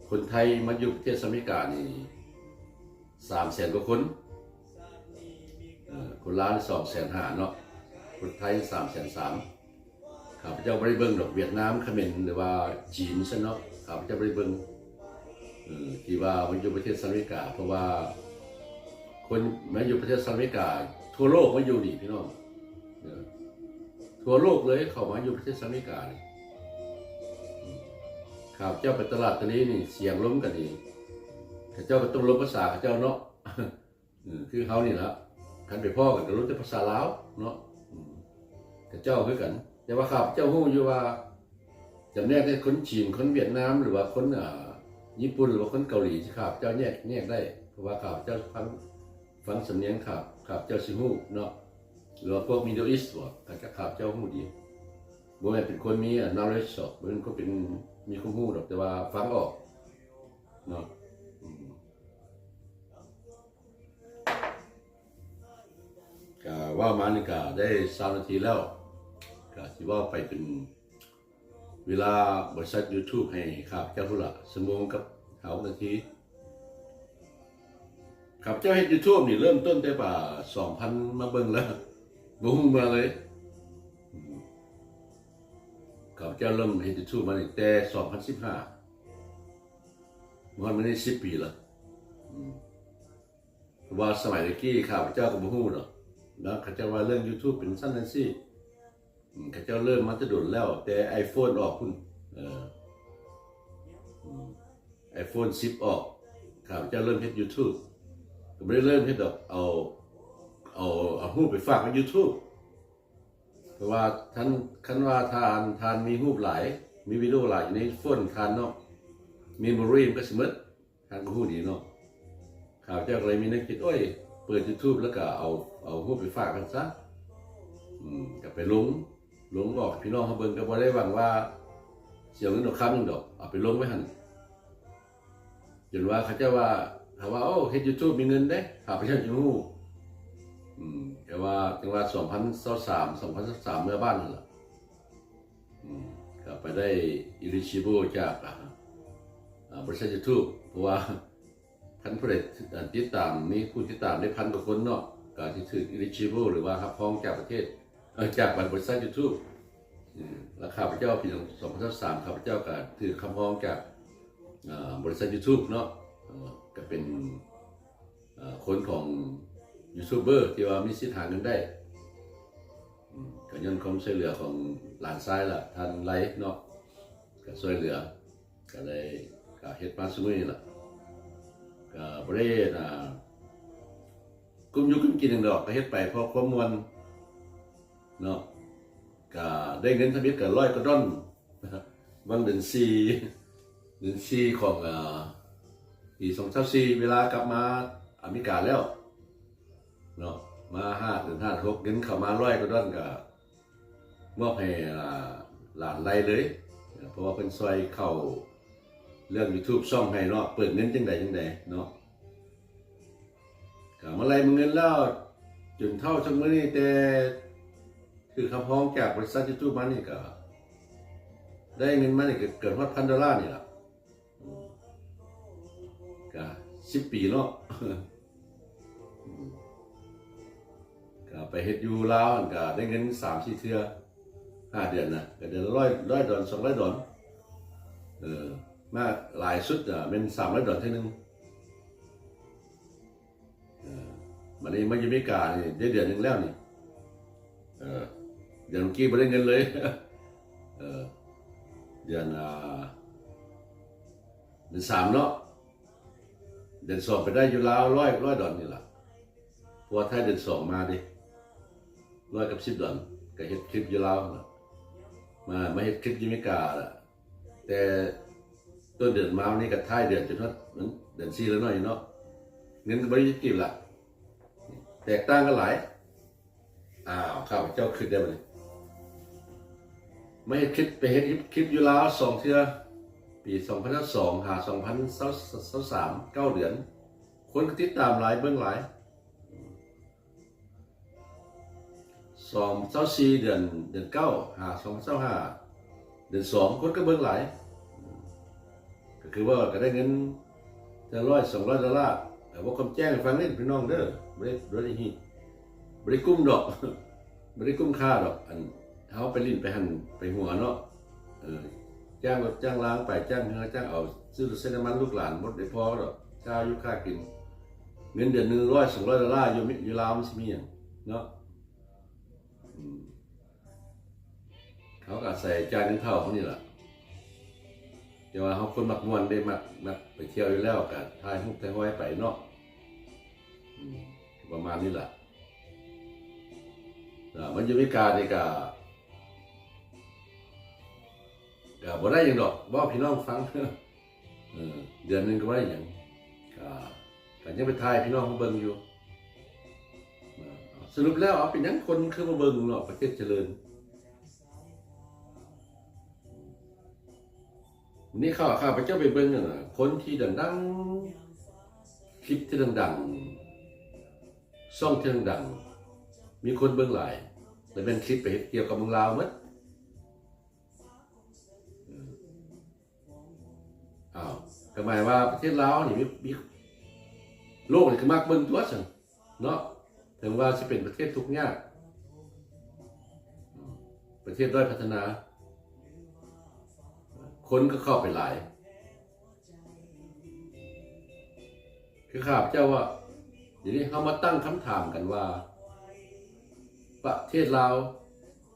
คนไทยมาอยู่ประเทศอเมริกานี่300,000 กว่าคนคนลาว250,000เนาะคนไทย330,000 ข้าพเจ้าบ่ได้เบิ่งดอกเวียดนามเขมรหรือว่าจีนซะเนาะข้าพเจ้าบ่ได้เบิ่งที่ว่ามันอยู่ประเทศสหรัฐอเมริกาเพราะว่าคนมาอยู่ประเทศสหรัฐอเมริกาทั่วโลกมาอยู่นี่พี่น้องทั่วโลกเลยเข้ามาอยู่ประเทศสหรัฐอเมริกานี่ข้าพเจ้าไปตลาดตัวนี้นี่เสียงล้มกันนี่ข้าเจ้าก็ต้องลบภาษาข้าเจ้าเนาะคือเฮานี่ล่ะคันไปพ้อกันก็รู้แต่ภาษาลาวเนาะข้าเจ้าคือกันแต่ว่าข้าพเจ้าฮู้อยู่ว่าจำแนกได้คนจีนคนเวียดนามหรือว่าคนญี่ปุ่นหรือว่าคนเกาหลีข้าพเจ้าแยกได้เพราะว่าข้าพเจ้าฟังสำเนียงข้าพเจ้าสิฮู้เนาะหรือว่าพวก Middle East ว่าข้าพเจ้าฮู้ดีบ่แม่นเป็นคนมีknowledge หรอกบ่แม่นคนเป็นมีความรู้หรอกแต่ว่าฟังออกเนาะก็ว่ามานี่ก็ได้3นาทีแล้วก็สิว่าไปเป็นเวลาบริษัท YouTube ให้ข้าพเจ้าพุ่นละชั่วโมงกับ5นาทีข้าพเจ้าเฮ็ด YouTube นี่เริ่มต้นแต่ป่า 2,000 มาเบิ่งแล้วบ่ฮู้มาเลยข้าพเจ้าเริ่มเฮ็ด YouTube มาตั้งแต่2015มันได้10 ปีแล้วเพราะว่าสมัยตะกี้ข้าพเจ้าก็บ่ฮู้เนาะแล้วข้าพเจ้าว่าเรื่อง YouTube เป็นซั่นจังซี่ข้าเจ้าเริ่มมาแต่โดนแล้วแต่ iPhone ออกพุ่นiPhone 10 ออกข้าพเจ้าเริ่มเฮ็ด YouTube ก็บ่ได้เริ่มเฮ็ดดอกเอารูปไปฝากใน YouTube เพราะว่าคันว่าทานมีรูปหลายมีวิดีโอหลายอยู่ในโฟนทานเนาะมีเมมโมรีมันก็สิหมดทานก็ฮู้ดีเนาะข้าพเจ้าก็เลยมีแนวคิดโอ้ยเปิด YouTube แล้วก็เอารูปไปฝากกันซะก็ไปลงบอกพี่น้องเขาเบิ่งก็บ่ได้หวังว่าเสียเงินดอกคำนึงดอกเอาไปลงไว้หั่นจนว่าเขาเจ้าว่าถ้าว่าโอ้เฮ็ด YouTube มีเงินเด้ข้าพเจ้าสิฮู้แต่ว่าจังว่า2023เมื่อบ้านนั่นล่ะก็ไปได้ eligible จากบริษัท YouTube เพราะว่าท่านผู้ใดติดตามมีผู้ติดตามได้1,000 กว่าคนเนาะก็สิถูก eligible หรือว่ารับรองจากประเทศจากบริษัท YouTube แล้วข้าพเจ้าปี2023ข้าพเจ้าก็ถือคำร้องจากบริษัท YouTube เนาะก็เป็นคนของยูทูบเบอร์ที่ว่ามีสิทธิ์หาเงินได้ก็ย้อนความช่วยเหลือของหลานชายล่ะท่านไลฟ์เนาะก็ช่วยเหลือก็เลยก็เฮ็ดมาซุมื้อนี้ล่ะก็บ่ได้กุมอยู่กุมกินดอกก็เฮ็ดไปเพราะความม่วนเนาะก็ได้เงินทะเบียนก็100 กว่าดอลวันเดือน4ของปี2024เวลากลับมาอเมริกาแล้วเนาะมา5 เดือน 5 6เงินเข้ามา100 กว่าดอลก็มอบให้หลานไล่เลยเพราะว่าเพิ่นช่วยเข้าเรื่อง YouTube ช่องให้เนาะเปิดเงินจังใดเนาะก็มาไล่เงินแล้วจนเท่าจังมื้อนี้แต่คือคำพ้องจากบริษัท YouTube มานี่ก็ได้เงินมานี่ก็เกิน$1,000นี่ล่ะก็10 ปีเนาะก็ไปเฮ็ดอยู่ลาวก็ได้เงิน 3-4 เทื่อ5 เดือนนะก็เดือนละ100 ดอล200 ดอลมาหลายสุดเป็น300 ดอลเท่านึงมันนี้มาอยู่อเมริกานี่ได้เดือนนึงแล้วนี่เดือนเมื่อกี้บ่ได้เงินเลยเดือน3เนาะเดือน2ไปได้อยู่ลาว100 ดอลนี่ล่ะเพราะว่าถ้าเดือน2มาดิ100 กับ 10 ดอลก็เฮ็ดคลิปอยู่ลาวมาเฮ็ดคลิปอยู่อเมริกาล่ะแต่ต้นเดือนมาวันนี้ก็ท้ายเดือนจนฮอดเดือน4แล้วเนาะเนาะเงินบ่ได้กี่ล่ะแตกต่างกันหลายข้าพเจ้าคิดได้บ่นี่ไม่เฮ็ดคลิปไปเฮ็ดคลิปอยู่ลาว2 เทื่อปี2022หา2023 9 เดือนคนก็ติดตามหลายเบิ่งหลาย24 เดือน9หา2025เดือน2คนก็เบิ่งหลายก็คือว่าก็ได้เงินจะ100-200 ดอลลาร์แต่ว่าคำแจ้งให้ฟังนี่พี่น้องเด้อบ่ได้กุ้มดอกบ่ได้กุ้มค่าดอกอัน เขาไปลิ้นไปหันไปหัวเนาะจ้างรถจ้างล้างไปจ้างเนื้อจ้างเอาซื้อเส้นน้ำมันลูกหลานหมดได้พอหรอกข้าวยุค่ากินเงินเดือน100-200 ดอลลาร์อยู่ลาวมันสิมีอย่างเนาะเขาก็ใส่จานนึงเท่าเขานี่แหละแต่ว่าเขาคนมักม่วนได้มักไปเที่ยวอยู่แล้วกันถ่ายรูปถ่ายห้อยไปเนาะประมาณนี้แหละมันอยู่ในการในกาบ่ได้ยังดอกว่าพี่น้องฟังเดือนนึงก็บ่ได้ยังก็ยังไปถ่ายพี่น้องเขาเบิ่งอยู่สรุปแล้วเอาเป็นยังคนคือมาเบิ่งเนาะประเทศเจริญนี่ข้าพเจ้าไปเบิ่งน่ะคนที่ดังๆคลิปที่ดังๆช่องที่ดังๆมีคนเบิ่งหลายแต่เป็นคลิปไปเกี่ยวกับเมืองลาวมั้ยก็หมายว่าประเทศลาวนี่มีโลกนี่คือมากเบิ่งตัวซั่นเนาะถึงว่าสิเป็นประเทศทุกข์ยากประเทศด้อยพัฒนาคนก็เข้าไปหลายคือข้าพเจ้าว่าเดี๋ยวนี้เขามาตั้งคำถามกันว่าประเทศลาว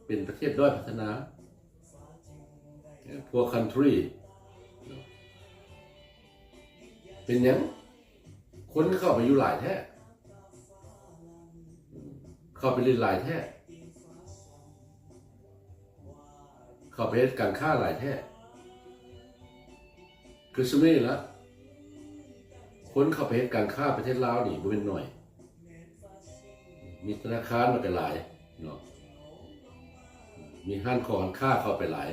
เป็นประเทศด้อยพัฒนา poor country เป็นยังคนเข้าไปอยู่หลายแท้เข้าไปเรียนหลายแท้เข้าไปเฮ็ดการค้าหลายแท้คือสมัยละคนเข้าไปเฮ็ดการค้าประเทศลาวนี่บ่เป็นน้อยมีธนาคารมันก็หลายเนาะมีห้างของค้าเข้าไปหลาย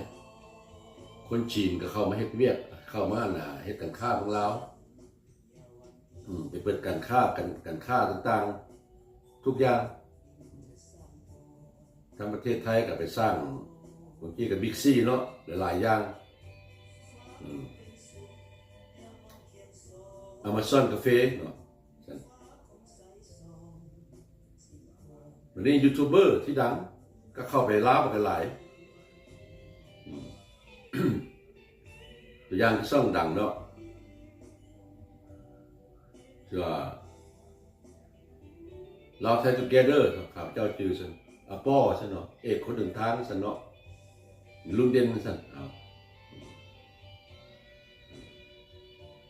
คนจีนก็เข้ามาเฮ็ดเวียกเข้ามาเฮ็ดการค้าของลาวไปเปิดการค้าต่างๆทุกอย่างทางประเทศไทยก็ไปสร้างบางทีกับบิ๊กซีเนาะหลายๆอย่างAmazon กาแฟเนาะวันนี้ยูทูบเบอร์ที่ดังก็เข้าไปลาวกันหลายตัวอย่างที่ช่องดังเนาะเราไทย together ครับเจ้าจือสันป้อสันเนาะเอกคนหนึ่งทางสันเนาะลุงเด่นสัน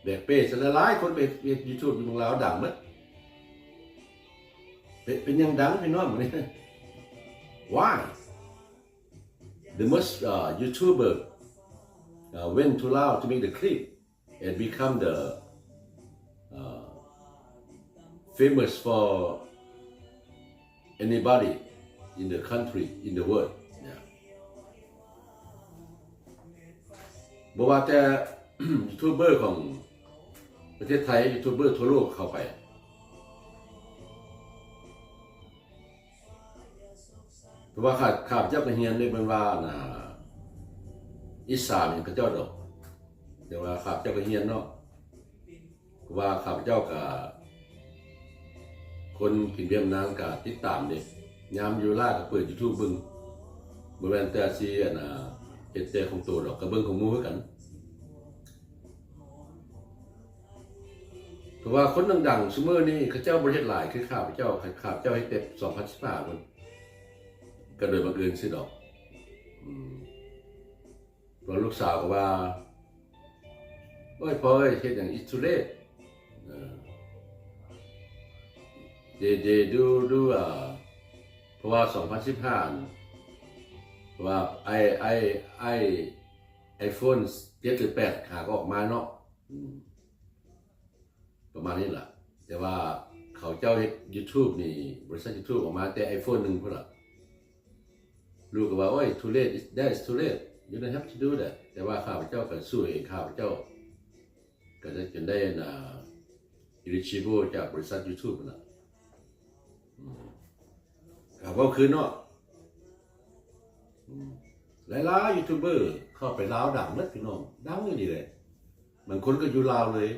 แบกเป้สันหลายคนไปยูทูบอยู่เมืองลาวดังมั้ยเป็นยังดังพี่น้องมื้อนี้ Why the most YouTuber went to Laos to make the clip and become the famous for anybody in the country in the world บอกว่าแต่ยูทูบเบอร์ของประเทศไทยยูทูบเบอร์ทั่วโลกเข้าไปเพราะว่าข้าพเจ้าก็เรียนได้เบิ่งว่าอีสานนี่ก็เจ้าดอกแต่ว่าข้าพเจ้าก็เรียนเนาะว่าข้าพเจ้าก็คนกินเบียมนางก็ติดตามเด้ยามอยู่ลาวก็เปิด YouTube เบิ่งบ่แม่นแต่สิเฮ็ดแต่ของตัวดอกก็เบิ่งของหมู่คือกันเพราะว่าคนดังๆซุมื้อนี้เขาเจ้าบ่เฮ็ดหลายคือข้าพเจ้าเฮ็ดแต่2015พุ่นก็โดยบังเอิญสิดอกเพราะลูกสาวก็ว่าโอ้ยพ่อเอ้ยเฮ็ดหยังอิสตุเลตthey do เพราะว่า2015เพราะว่าiPhone 7 หรือ 8ขาก็ออกมาเนาะประมาณนี้แหละแต่ว่าเขาเจ้าเฮ็ด YouTube นี่บริษัท YouTube ออกมาแต่ iPhone 1พุ่นล่ะลูกก็ว่าโอ้ย too late that's too late you don't have to do that แต่ว่าข้าพเจ้าก็สู้เองข้าพเจ้าก็ได้จนได้eligible จากบริษัท YouTube น่ะก็คือเนาะหลายๆยูทูบเบอร์เข้าไปลาวดังนักพี่น้องดังอยู่ดีเลยบางคนก็อยู่ลาวเลย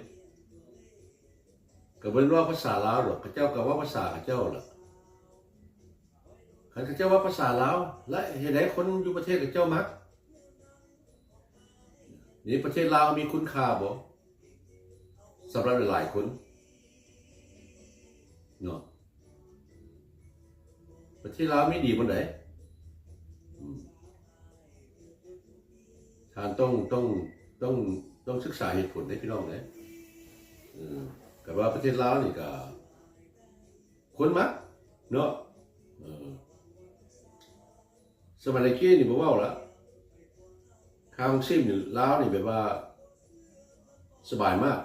ก็เป็นว่าภาษาลาวหรอกเขาเจ้าก็ว่าภาษาเขาเจ้าล่ะ ข้าเจ้าว่าภาษาลาวและเหตุใดคนอยู่ประเทศกับเจ้ามักนี่ประเทศลาวมีคุณค่าบ่สำหรับหลายคนเนาะประเทศลาวไม่ดีบนไหนท่านต้องศึกษาเหตุผลให้พี่น้องเลยกับว่าประเทศลาวนี่ก็คนมักเนาะสมัยกี้นี่บอกว่าละค่าของชีพนี่ลาวนี่แบบว่าสบายมาก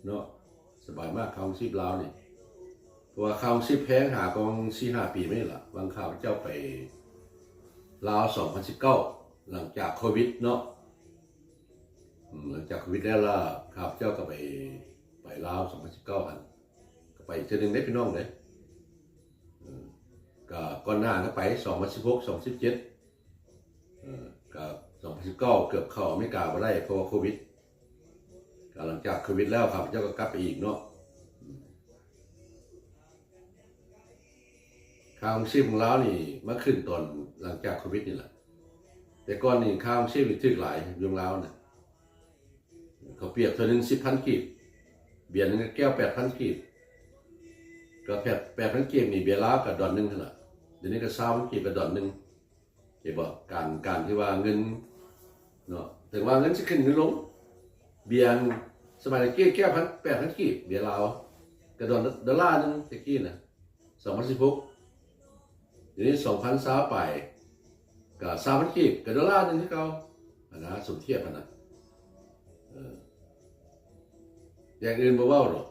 เนาะสบายมากค่าของชีพลาวนี่เพราะว่าค่าของชีพแพงหากอง4-5 ปีไม่ละบางข่าวเจ้าไปลาว2019หลังจากโควิดเนาะหลังจากโควิดแล้วล่ะข่าวเจ้าก็ไปลาว2019อันก็ไปเจอหนึ่งได้พี่น้องเลยก็ก่อนหน้าก็ไป2016 2017กับ2019เกือบเข้าอเมริกามาได้เพราะว่าโควิดก็หลังจากโควิดแล้วครับเจ้าก็กลับไปอีกเนาะค่าของชีพของเรานี่มาขึ้นตอนหลังจากโควิดนี่แหละแต่ก่อนนี่ค่าของชีพถึกหลายอยู่ลาวน่ะเขาเปรียบเท่านึง10,000 กีบเบียร์นึงแก้ว8,000 กีบก็8,000 กีบนี่เบียร์ลาวกับดอนนึงเท่านั้นเดี๋ยวนี้ก็20,000 กีบกับดอนนึงเห็นบ่การที่ว่าเงินเนาะถึงว่าเงินสิขึ้นหรือลงเบียร์สมัยตะกี้แก้ว8,000 กีบเบียร์ลาวกับดอลลาร์นึงตะกี้น่ะ2016เดี๋ยวนี้2,020ไปกับ3,000 กีบกับดอลลาร์นึงที่เก่านะสมเทียบกันนะอย่างอื่นบ่เว้าหรอก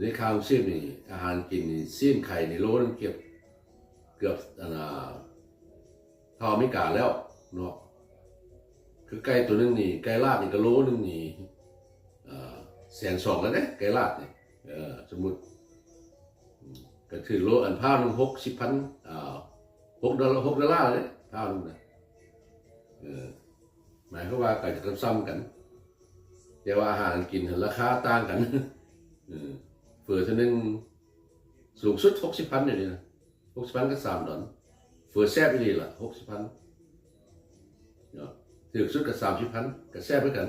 ในค่าของชีพนี่อาหารกินนี่ซีนไข่นี่โลนึงเกือบเท่าอเมริกาแล้วเนาะคือไก่ตัวนึงนี่ไก่ลาดนี่ก็โลนึงนี่120,000แล้วเนี่ยไก่ลาดนี่สมมุติก็คือโลอันผ้านึง60,000$6เลยผ้านึงนะหมายความว่าก็จะซ้ำกันแต่ว่าอาหารกินราคาต่างกันเฟื่อตัวนึงสูงสุด60,000อยู่นี่นะ60,000ก็$3เฟื่อแซ่บอีหลีล่ะ60,000เนาะถึกสุดก็30,000ก็แซ่บเหมือนกัน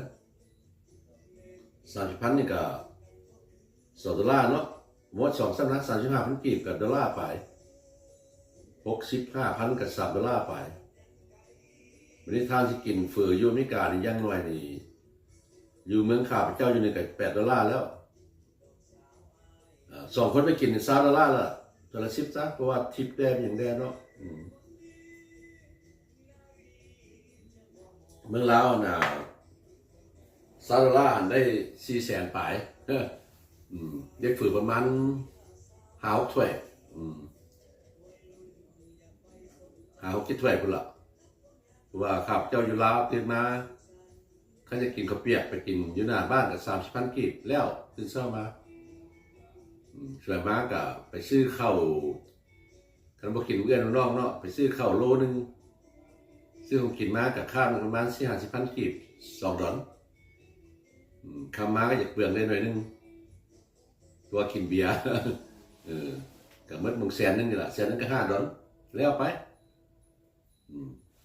30,000นี่ก็$2เนาะหมด2สำนัก35,000 กีบกับดอลลาร์ไป65,000กับ$3ไปวันนี้ท่านที่กินเฟื่ออยู่อเมริกานี่ยังน้อยนี่อยู่เมืองข้าพเจ้าอยู่ในกับ$8แล้ว2 คนไปกิน$3ละตัวละ10ซะเพราะว่าทิปแดงอย่างแดงเนาะเมืองลาวน่ะ$3ได้400,000ปลายเด็กฝืนประมาณ5-6 ถ้วย5-6 ถ้วยพุ่นละว่าข้าพเจ้าอยู่ลาวตื่นมาเขาจะกินข้าวเปียกไปกินอยู่หน้าบ้านกับ30,000 กีบแล้วตื่นเช้ามาส่วนมากก็ไปซื้อข้าวกันบ่กินเอื้อนน้องเนาะไปซื้อข้าวโลนึงซื้อของกินมากับข้าวประมาณ40-50,000 กีบ$2คำมาก็อยากเปลืองได้หน่อยนึงตัวกินเบียร์ก็หมดมึง100,000นี่ล่ะ100,000ก็$5แล้วไป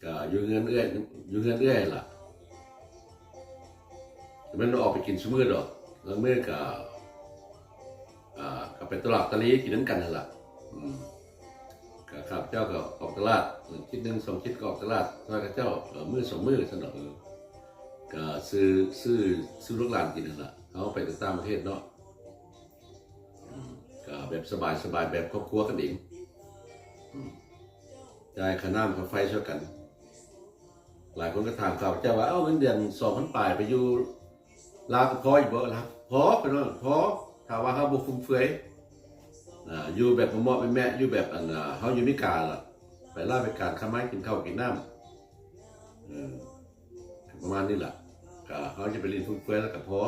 ก็อยู่เงินเอื้อยล่ะมันออกไปกินซุมื้อดอกแล้วมื้อก็ไปตลาดตะลีกินน้ำกันนั่นแหละก็ข้าพเจ้าก็ออกตลาดคิด1 2 คิดก็ออกตลาดข้าพเจ้ามื้อ2 มื้อสนอกก็ซื้อลูกหลานกินนั่นแหละเขาไปต่างประเทศเนาะก็แบบสบายแบบครอบครัวกันเองจ่ายค่าน้ำค่าไฟช่วยกันหลายคนก็ถามข้าพเจ้าว่าเงินเดือน2,000 ปลายไปอยู่ลาวก็พออยู่บ่ล่ะพอไปเนาะพอถ้าว่าเฮาบ่ฟุ่มเฟือยอยู่แบบเหมาะแม่อยู่แบบเฮาอยู่อเมริกาล่ะไปลาไปการค้าไม้กินข้าวกินน้ำประมาณนี้ล่ะก็เฮาจะไปเรียนฟุ่มเฟือยแล้วก็พอ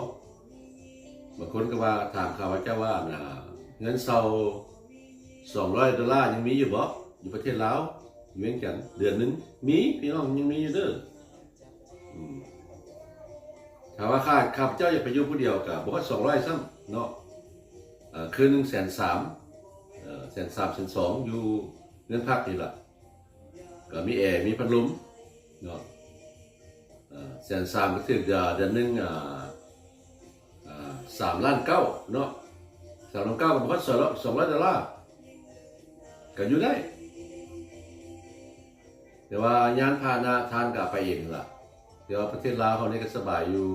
บางคนก็ว่าถามข้าพเจ้าว่าเงินเซา$200ยังมีอยู่บ่อยู่ประเทศลาวอยู่เวียงจันทน์เดือนนึงมีพี่น้องยังมีอยู่เด้อถ้าว่าข้าพเจ้าอยากไปอยู่ผู้เดียวก็บ่ว่า200ซ้ำเนาะคืนนึง130,000 1,300,000 1,200,000อยู่เงินพักนี่ล่ะก็มีแอร์มีพัดลมเนาะ1,300,000ก็คือเดือนนึง3,900,000เนาะ3,900,000ก็บ่ฮอด$200ก็อยู่ได้แต่ว่ายานพาหนะทานก็ไปเองล่ะเดี๋ยวประเทศลาวเขานี่ก็สบายอยู่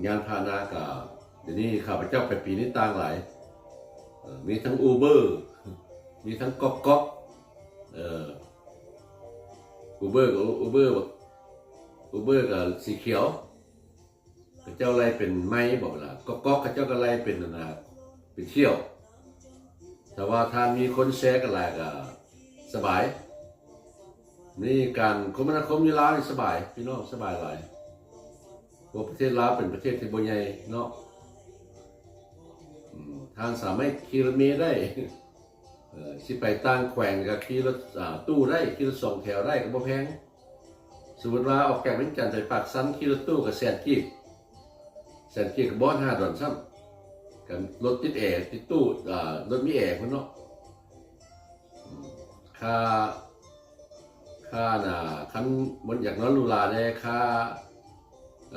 ยานพาหนะก็เดี๋ยวนี้ข้าพเจ้าไปปีนี้ต่างหลายมีทั้ง Uber มีทั้งก๊อกก๊อกUber กับ Uber กับสีเขียวข้าเจ้าไล่เป็นไม้บอกล่ะก๊อกก๊อกข้าเจ้าก็ไล่เป็นเป็นเที่ยวแต่ว่าถ้ามีคนแชร์กันหลายก็สบายนี่การคมนาคมอยู่ลาวนี่สบายพี่น้องสบายหลายเพราะประเทศลาวเป็นประเทศที่บ่ใหญ่เนาะทางสามารถขี่รถเมล์ได้สิไปต่างแขวงก็ขี่รถตู้ได้ขี่รถ2 แถวได้ก็บ่แพงสมมุติว่าออกจากเวียงจันทน์ไปปากสันขี่รถตู้ก็100,000 กีบก็บ่ฮอด$5ซ้ำกันรถติดแอร์ติดตู้รถมีแอร์พุ่นเนาะค่าน่ะคันบ่อยากนอนหรูหราแน่ค่า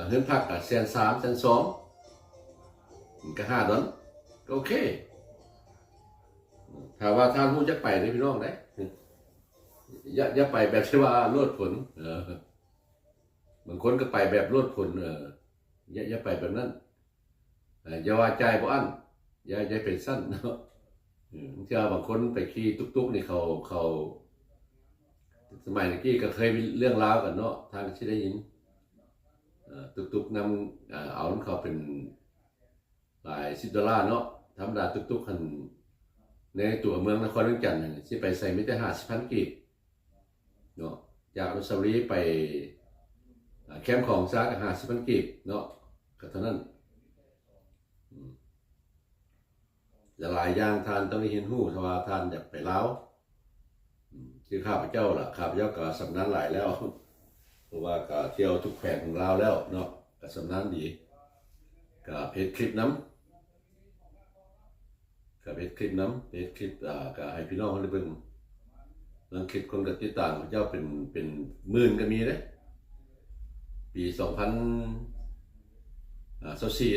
เฮือนพักก็1,300,000 1,200,000ก็$5ก็โอเคถ้าว่าท่านผู้จะไปได้พี่น้องได้อย่าไปแบบที่ว่าโลดผลบางคนก็ไปแบบโลดผลอย่าไปแบบนั้นอย่าว่าใจบ่อั้นอย่าเป็นสั้นเนาะเชื่อบางคนไปขี่ตุ๊กนี่เขาสมัยนี้ก็เคยมีเรื่องราวกันเนาะทางที่ได้ยินตุ๊กนำเอาเขาเป็นหลาย$10เนาะธรรมดาตุ๊กคันในตัวเมืองนครเวียงจันทน์สิไปใส่ไม่ได้50,000 กีบเนาะจากอนุสาวรีย์ไปแคมป์ของซาก็50,000 กีบเนาะก็เท่านั้นหลายอย่างทานต้องได้เห็นหู้ถ้าว่าทานอยากไปลาวคือข้าพเจ้าล่ะข้าพเจ้าก็สำนักหลายแล้วเพราะว่าก็เที่ยวทุกแขวงของลาวแล้วเนาะก็สำนักดีก็เพจคลิปน้ำก็เพจคลิปก็ให้พี่น้องเขาได้เบิ่งบางคลิปคนก็ติดตามเจ้าเป็นหมื่นก็มีเด้ปี2024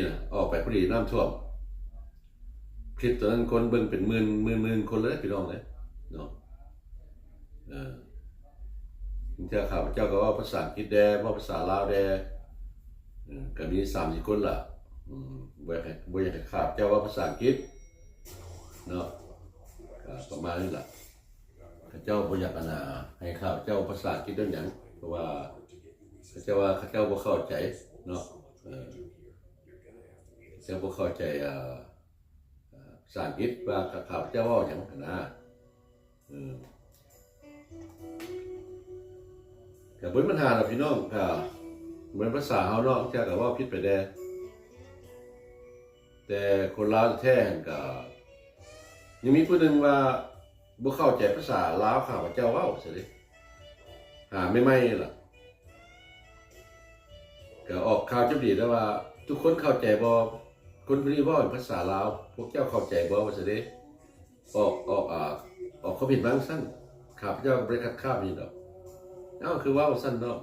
น่ะออกไปพอดีน้ำท่วมคลิปตอนนั้นคนเบิ่งเป็นหมื่นคนเลยพี่น้องเลยเนาะเจ้าข้าพเจ้าก็ว่าภาษาอังกฤษแด่ว่าภาษาลาวแด่ก็มี3-4 คนล่ะบ่อยากข้าพเจ้าว่าภาษาอังกฤษเนาะประมาณนี้แหละข้าเจ้าบ่อยากให้ข้าพเจ้าภาษาอังกฤษเรื่องหยังเพราะว่าข้าเจ้าบ่เข้าใจเนาะข้าเจ้าบ่เข้าใจภาษาอังกฤษว่าข้าพเจ้าเว้าหยังนะก็บ่มีปัญหาหรอกพี่น้องก็เหมือนภาษาเฮาเนาะเจ้าก็ว่าผิดไปแด่แต่คนลาวแท้ๆก็ยังมีผู้หนึ่งว่าบ่เข้าใจภาษาลาวข้าพเจ้าเว้าซะดิไม่ล่ะก็ออกข่าวจับดีแล้วว่าทุกคนเข้าใจบ่คนผู้นี้เว้าภาษาลาวพวกเจ้าเข้าใจบ่ว่าซะดิออกความผิดบางซั่นข้าพเจ้าบ่ได้คัดค้านนี่ดอกคือเว้าซั่นเนาะ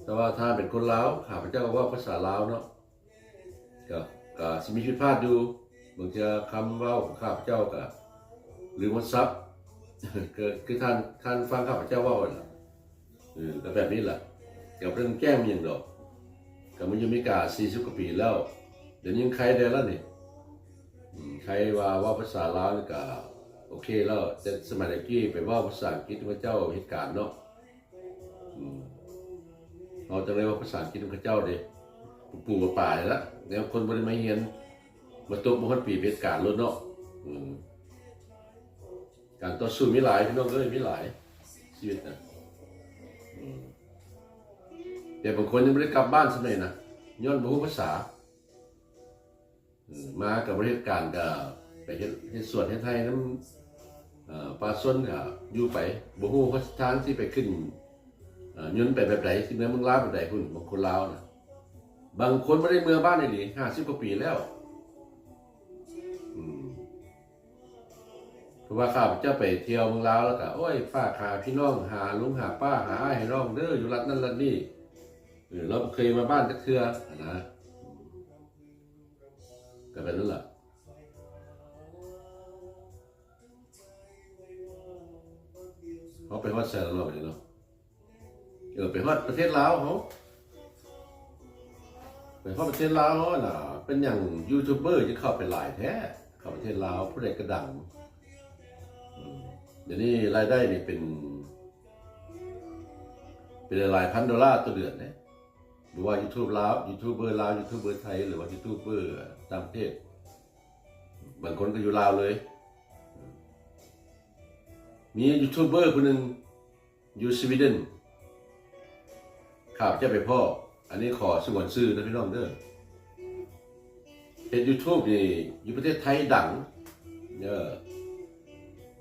แต่ว่าถ้าเป็นคนลาวข้าพเจ้าเว้าภาษาลาวเนาะก็สิมีผิดพลาดอยู่บางทีคำเว้าของข้าพเจ้าก็หรือมันซับคือท่านฟังข้าพเจ้าเว้าล่ะก็แบบนี้แหละกับเรื่องแก้มอย่างดอกก็มันอยู่อเมริกา40 กว่าปีแล้วเดี๋ยวนี้ใครได้แล้วนี่ใครว่าภาษาลาวนี่ก็โอเคแล้วแต่สมัยตะกี้ไปว่าภาษาอังกฤษพระเจ้าเหตุการณ์เนาะเราจะเรียกว่าภาษาอังกฤษพระเจ้าดิปู่ป่าแล้วแล้วคนบริมาเฮียนมาตบมาฮอดปีเหตุการณ์รถเนาะการต่อสู้มีหลายพี่น้องมีหลายชีวิตนะแต่บางคนยังไม่ได้กลับบ้านสมัยนะย้อนบ่ฮู้ภาษามากับประเทศการก็ไปเฮ็ดสวนเฮ็ดไทยน้ำปลาส้นก็อยู่ไปบ่ฮู้ว่าทางที่ไปขึ้นยนต์ไปแบบใดที่เมืองลาวแบบใดพุ่นบางคนลาวนะบางคนบ่ได้เมืองบ้านนี่50 กว่าปีแล้ว ราะว่าข้าพเจ้าไปเที่ยวเมืองลาวแล้วก็โอ้ยฝากหาพี่น้องหาลุงหาป้าหาอ้ายให้น้องเด้ออยู่รัฐนั่นรัฐนี่เราเคยมาบ้านจักเทื่อนะก็เป็นนั่นแหละเขาไปฮอดแซนด์เราเนี่ยเนาะไปฮอดประเทศลาวเขาไปฮอดประเทศลาวเขาน่ะเป็นอย่างยูทูบเบอร์ที่เข้าไปหลายแท้เข้าประเทศลาวผู้ใดก็ดังเดี๋ยวนี้รายได้นี่เป็นหลายพัน$ต่อเดือนนะหรือว่ายูทูบลาวยูทูบเบอร์ลาวยูทูบเบอร์ไทยหรือว่ายูทูบเบอร์ต่างประเทศบางคนก็อยู่ลาวเลยมียูทูบเบอร์คนหนึ่งอยู่สวีเดนข่าวจะไปพ่ออันนี้ขอสงวนชื่อนะพี่น้องเด้อเป็นยูทูบนี่อยู่ประเทศไทยดัง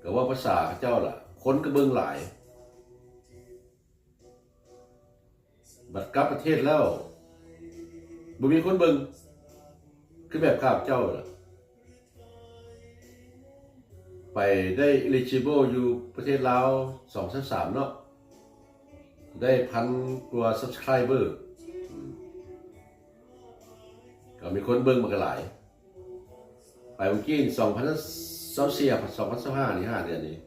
ก็ว่าภาษาเจ้าล่ะคนก็เบิ่งหลายบัดกลับประเทศแล้วบ่มีคนเบิ่งคือแบบข้าพเจ้าล่ะไปได้ eligible อยู่ประเทศลาว 2-3 เนาะได้1,000 กว่า subscriber ก็มีคนเบิ่งมากันหลายไปเมื่อกี้2024 นี่5 เดือนนี้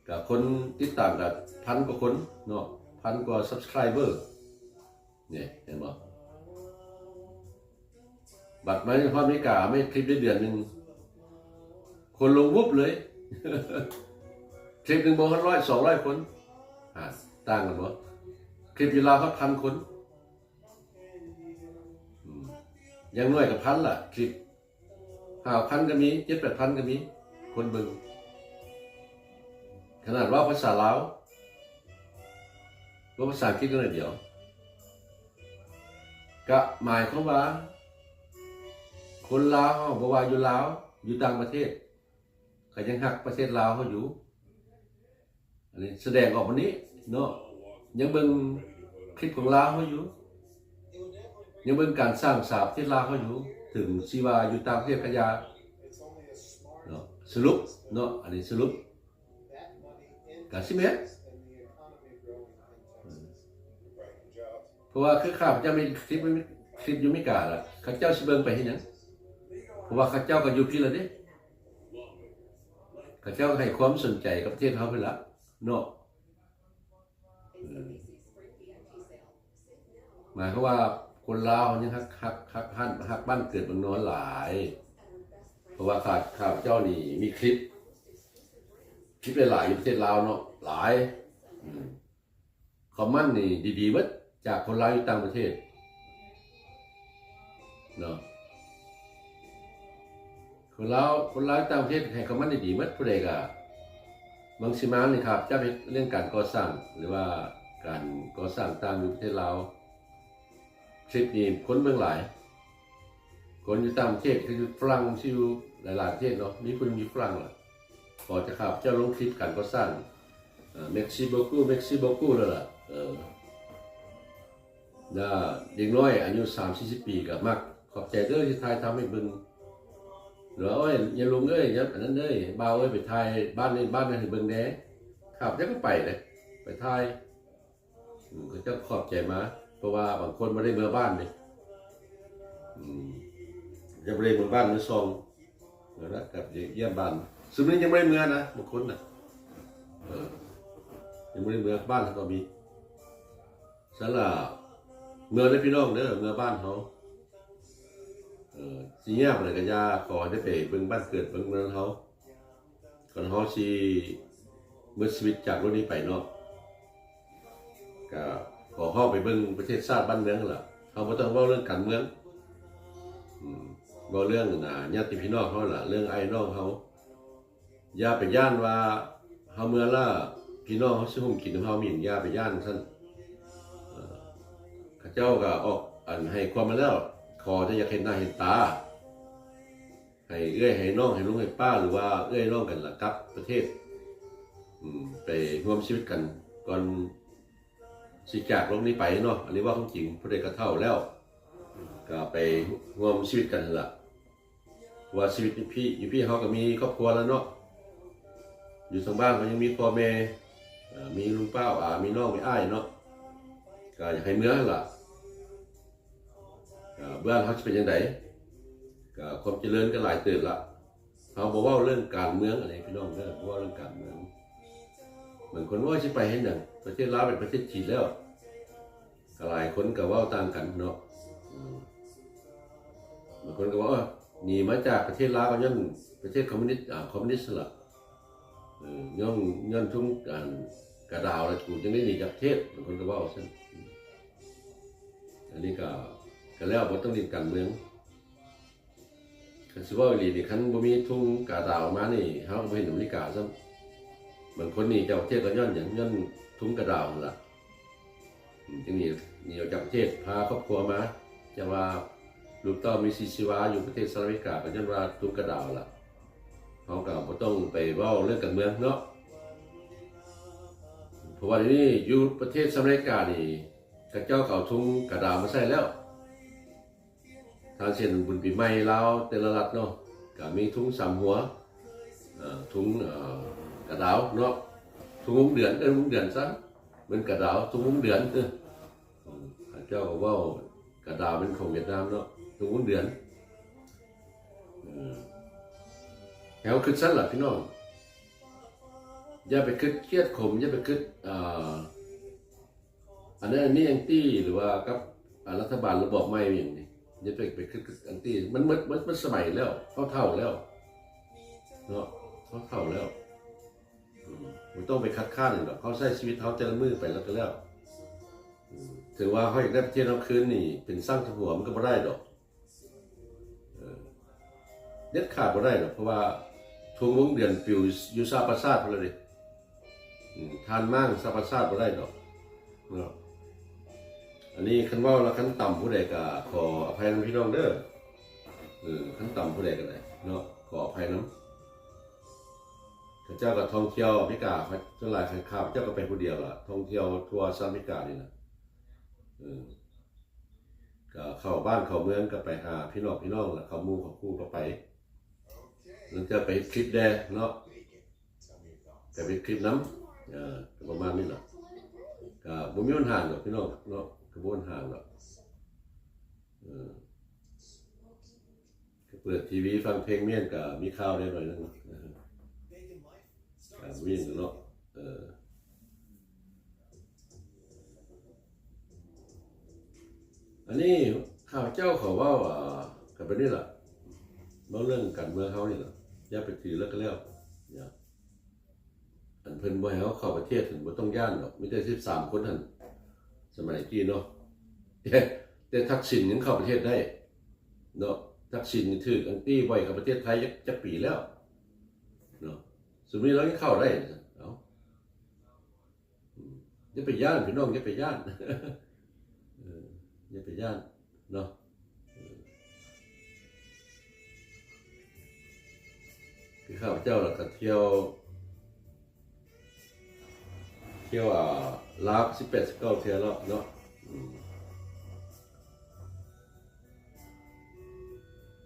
กับคนติดตามกับ1,000 กว่าคนเนาะ1,000 กว่า subscriber เนี่ยเห็นบ่บัดมาในอเมริกาไม่คลิปได้เดือนนึงคนลงวุบเลย คลิปหนึ่งบอก100-200 คนต่างกันบ่คลิปอยู่ลาวเขา1,000 คนยังน้อยกับ1,000ล่ะคลิป5,000 ก็มี 7-8,000 ก็มีคนเบิ่งขนาดว่าภาษาลาวว่าภาษาอังกฤษก็เลยเดียวก็หมายความว่าคนลาวเขาบอกว่าอยู่ลาวอยู่ต่างประเทศก็ยังหักประเทศลาวเขาอยู่อันนี้แสดงออกวันนี้เนาะยังเบิ่งคลิปของลาวเขาอยู่ยังเบิ่งการสร้างสาประเทศลาวเขาอยู่ถึงสิว่าอยู่ต่างประเทศก็ยาเนาะสรุปเนาะอันนี้สรุปการสิแม่เพราะว่าคือข้าพเจ้ามีคลิปอยู่ไม่กล้าล่ะข้าเจ้าสิเบิ่งไปเฮ็ดหยังเพราะว่าข้าเจ้าก็อยู่พี่แล้วเด้ข้าเจ้าให้ความสนใจกับประเทศเฮาไปละเนาะหมายความว่าคนลาวยังฮักบ้านเกิดเมืองนอนหลายเพราะว่าข้าพเจ้านี่มีคลิปหลายอยู่ประเทศลาวเนาะหลายคอมเมนต์นี่ดีๆเบิดจากคนลาวอยู่ต่างประเทศเนาะคนลาวต่างประเทศให้คอมเมนต์ดีๆเบิดผู้ใดก็บางสิมานี่ครับจะเป็นเรื่องการก่อสร้างหรือว่าการก่อสร้างตามอยู่ประเทศลาวคลิปนี้คนเบิ่งหลายคนอยู่ต่างประเทศคือฝรั่งที่อยู่หลายๆประเทศเนาะมีคนอยู่ฝรั่งล่ะพอจะครับเจ้าลงคลิปการก่อสร้างเม็กซิโบกูแล้วล่ะเด็กน้อยอายุ 30-40 ปีก็มักขอบใจเด้อที่ถ่ายทำให้เบิ่งหรือว่าอย่าลุงเอ้ยอันนั้นเอ้ยบ่าวเอ้ยไปถ่ายบ้านนั้นให้เบิ่งแหน่ครับเจ้าก็ไปเลยไปถ่ายก็เจ้าขอบใจมาเพราะว่าบางคนบ่ได้เมื่อบ้านนี่ยังบ่ได้เมื่อบ้านมื้อ2แล้วกับเยี่ยมบ้านซึ่งนี้ยังบ่ได้เมื่อนะบางคนน่ะยังบ่ได้เมื่อบ้านเขาก็มีซั่นล่ะเมื่อได้พี่น้องเด้อเมื่อบ้านเขาสิแย่บ่ได้ก็อย่าขอได้ไปเบิ่งบ้านเกิดเบิ่งเมืองเขาก่อนเขาสิเมื่อชีวิตจากโลกนี้ไปเนาะก็ขอเข้าไปเบิ่งประเทศชาติบ้านเมืองล่ะเขาบ่ต้องเว้าเรื่องการเมืองเว้าเรื่องญาติพี่น้องเขาล่ะเรื่องไอ้น้องเขาอย่าไปย่านว่าเฮาเมื่อละพี่น้องเขาสิห่มกินเฮามีหยังอย่าไปย่านซั่นข้าเจ้าก็ออกให้ความมาแล้วขอจะอยากเห็นหน้าเห็นตาให้เอื้อยให้น้องให้ลุงให้ป้าหรือว่าเอื้อยน้องกันล่ะกลับประเทศไปร่วมชีวิตกันก่อนสิจากโลกนี้ไปเนาะอันนี้ว่าของจริงผู้ใดก็เฒ่าแล้วก็ไปร่วมชีวิตกันล่ะว่าชีวิตอยู่พี่เขาก็มีครอบครัวแล้วเนาะ อยู่ทางบ้านเขายังมีพ่อแม่มีลุงป้ามีน้องมีอ้ายเนาะก็อยากให้เมื่อล่ะบ้านเขาจะเป็นยังไงก็ความเจริญก็หลายเติบละเขาบอกว่าเรื่องการเมืองอะไรพี่น้องเรื่องว่าเรื่องการเมืองเหมือนคนว่าจะไปให้หนังประเทศลาวเป็นประเทศจีนแล้วก็หลายคนก็ว่าต่างกันเนาะบางคนก็ว่าหนีมาจากประเทศลาวก็ย่นประเทศคอมมิวนิสต์ละย่นทุ่งกระดาวอะไรถูกจะได้หนีจากประเทศบางคนก็ว่าเช่นอันนี้ก็แล้วบ่ต้องเรียนการเมืองคันสิว่าอีหลีนี่คันบ่มีทุ่งกระดาวมานี่เฮาก็บ่เห็นอเมริกาซ้ำบางคนนี่เจ้าประเทศก็ย้อนหยังย้อนทุ่งกระดาวนั่นล่ะจังนี่ออกจากประเทศพาครอบครัวมาจะว่าลูกเต้ามีชีวาอยู่ประเทศสหรัฐอเมริกาก็ย้อนว่าทุ่งกระดาวล่ะเฮาก็บ่ต้องไปเว้าเรื่องการเมืองเนาะเพราะว่านี่อยู่ประเทศสหรัฐอเมริกานี่เขาเจ้าก็เอาทุ่งกระดาวมาใส่แล้วทางเช่นบุญปีใหม่ลาวแต่ละรัฐเนาะก็มีทุ่งสามหัวทุ่งกระดาวเนาะทุ่งวงเดือนวงเดือนซะเหมือนกระดาวทุ่งวงเดือนเจ้าก็ว่ากระดาวเป็นของเวียดนามเนาะทุ่งวงเดือนแถวคือสั้นล่ะพี่น้องอย่าไปคิดเครียดขมอย่าไปคิดอันนี้อย่างตี้หรือว่ากับรัฐบาลระบอบใหม่อย่างนี้อย่าไปคิดอันตี้มันสมัยแล้วเขาเท่าแล้วเนาะเขาเท่าแล้วไม่ต้องไปคัดค้านหรอกเขาใช้ชีวิตเขาเจริญมือไปแล้วก็แล้วถึงว่าเขาอยากได้ประเทศเราคืนนี่เป็นสร้างหัวมันก็ไม่ได้ดอกเด็ดขาดไม่ได้ดอกเพราะว่าทุ่งวงเดือนปิวอยู่ซาปาซาดเลยทานมั่งซาปาซาดไม่ได้ดอกเนาะอันนี้คันว่าแล้วคันต่ำผู้ใดก็ขออภัยน้ำพี่น้องเด้อคันต่ำผู้ใดก็ได้เนาะขออภัยน้ำเจ้าก็ท่องเที่ยวอเมริกาเจ้าหลายข้าวเจ้าก็ไปผู้เดียวล่ะท่องเที่ยวทัวร์สหรัฐอเมริกานี่นะก็เข้าบ้านเข้าเมืองก็ไปหาพี่น้องล่ะเขาหมู่เขาคู่ก็ไปแล้วจะไปคลิปแดงเนาะแต่เป็นคลิปน้ำประมาณนี้แหละก็บ่มีปัญหาหรอกพี่น้องเนาะก็บ่มีปัญหาหรอกเปิดทีวีฟังเพลงเมียนก็มีข่าวได้หน่อยนึงวิ่งเนาะอันนี้ข่าวเจ้าเขาว่ากับเป็นนี่แหละเรื่องการเมืองเขานี่แหละอย่าไปถือแล้วก็แล้วอันเพิ่นบ่ให้เขาเข้าประเทศถึงบ่ต้องย่านหรอกมีแต่13คนหั่นสมัยกี้เนาะแต่ทักษิณยังเข้าประเทศได้เนาะทักษิณนี่ถืออันตี้ไว้กับประเทศไทยจักปีแล้วเนาะสมัยเรายังเข้าได้เอาอย่าไปย่านพี่น้องอย่าไปย่านอย่าไปย่านเนาะคือข้าพเจ้าเราก็เที่ยวลาว18-19เที่ยวแล้วเนาะ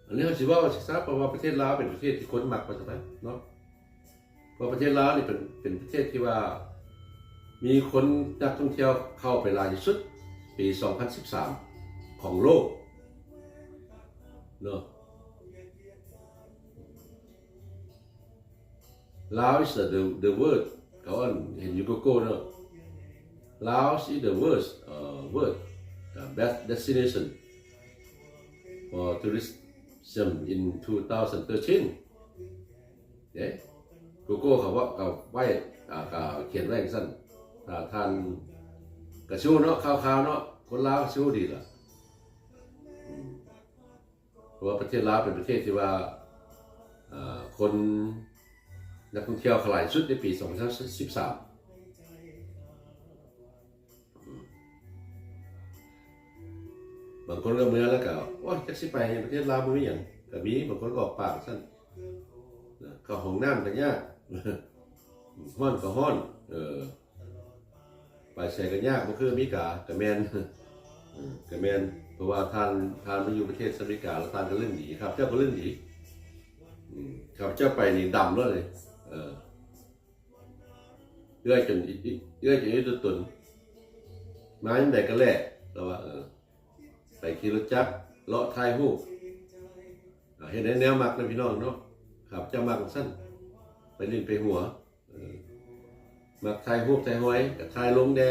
อันนี้เขาสิว่าศึกษาเพราะว่าประเทศลาวเป็นประเทศที่คนมักว่าจังได๋เนาะเพราะประเทศลาวนี่เป็นประเทศที่ว่ามีคนนักท่องเที่ยวเข้าไปหลายที่สุดปี2013ของโลกเนาะ Laos is the word เขาเห็นอยู่Googleเนาะ Laos is the word best destination for tourism in 2013เนี่ยGoogle เขาว่าเขาไว้เขียนไว้อย่างสั้นทานกระชู้เนาะข่าวๆเนาะคนลาวชู้ดีล่ะเพราะว่าประเทศลาวเป็นประเทศที่ว่าคนนักท่องเที่ยวหลายสุดในปี2013บางคนก็เมื่อแล้วก็ว่าจักสิไปประเทศลาวบ่มีหยังก็มีบางคนก็ออกปากซั่นเข้าห้องน้ำก็ยากฮ้อนก็ฮ้อนไปใส่ก็ยากบ่คืออเมริกาก็แม่นก็แม่นเพราะว่าทานมาอยู่ประเทศอเมริกาแล้วทานก็เรื่องดีครับเจ้าก็เรื่องดีครับเจ้าไปนี่ดำเลย เอื้อยจนเอื้อยจนอีตัวตนมาจังได๋ก็แลแล้วว่าไปขี่รถจักรเลาะถ่ายรูปเฮ็ดให้แนวมักนะพี่น้องเนาะครับเจ้ามักซั่นไปลิ้นไปหัวมักถ่ายรูปถ่ายหอยก็ถ่ายลงแด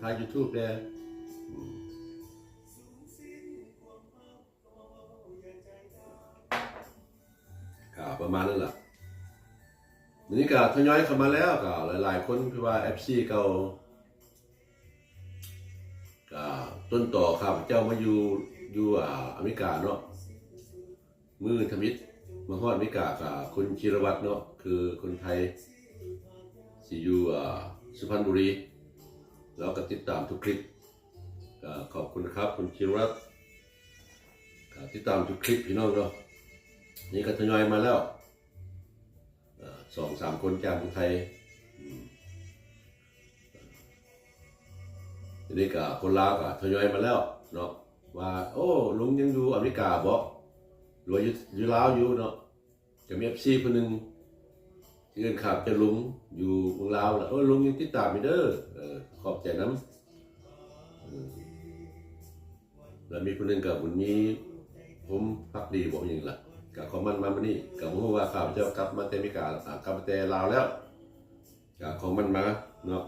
ถ่าย YouTube แดก็ประมาณนั้นล่ะนี่ก็ทยอยเข้ามาแล้วก็หลายๆคนที่ว่า FC เก่าก็ต้นต่อครับเจ้ามาอยู่อเมริกาเนาะมือทมิตรมาฮอดอเมริกากับคุณชิรวัตรเนาะคือคนไทยสิอยู่สุพรรณบุรีแล้วก็ติดตามทุกคลิปก็ขอบคุณครับคุณชิรวัตรติดตามทุกคลิปพี่น้องเนาะนี่ก็ทยอยมาแล้ว2-3 คนจากเมืองไทยทีนี้ก็คนลาวก็ทยอยมาแล้วเนาะว่าโอ้ลุงยังอยู่อเมริกาบ่หรือว่าอยู่ลาวอยู่เนาะจะมี FC คนนึงที่เอิ้นขับจะลุงอยู่เมืองลาวแล้วลุงยังติดตามอยู่เด้อขอบใจน้ำแล้วมีคนนึงก็บุญมีผมพักดีบอกอย่างนี้ล่ะก็ขอมันมานี่ก็บ่ฮู้ว่าข้าพเจ้ากลับมาแต่อเมริกากลับมาแต่ลาวแล้วก็ของมันมาเนาะ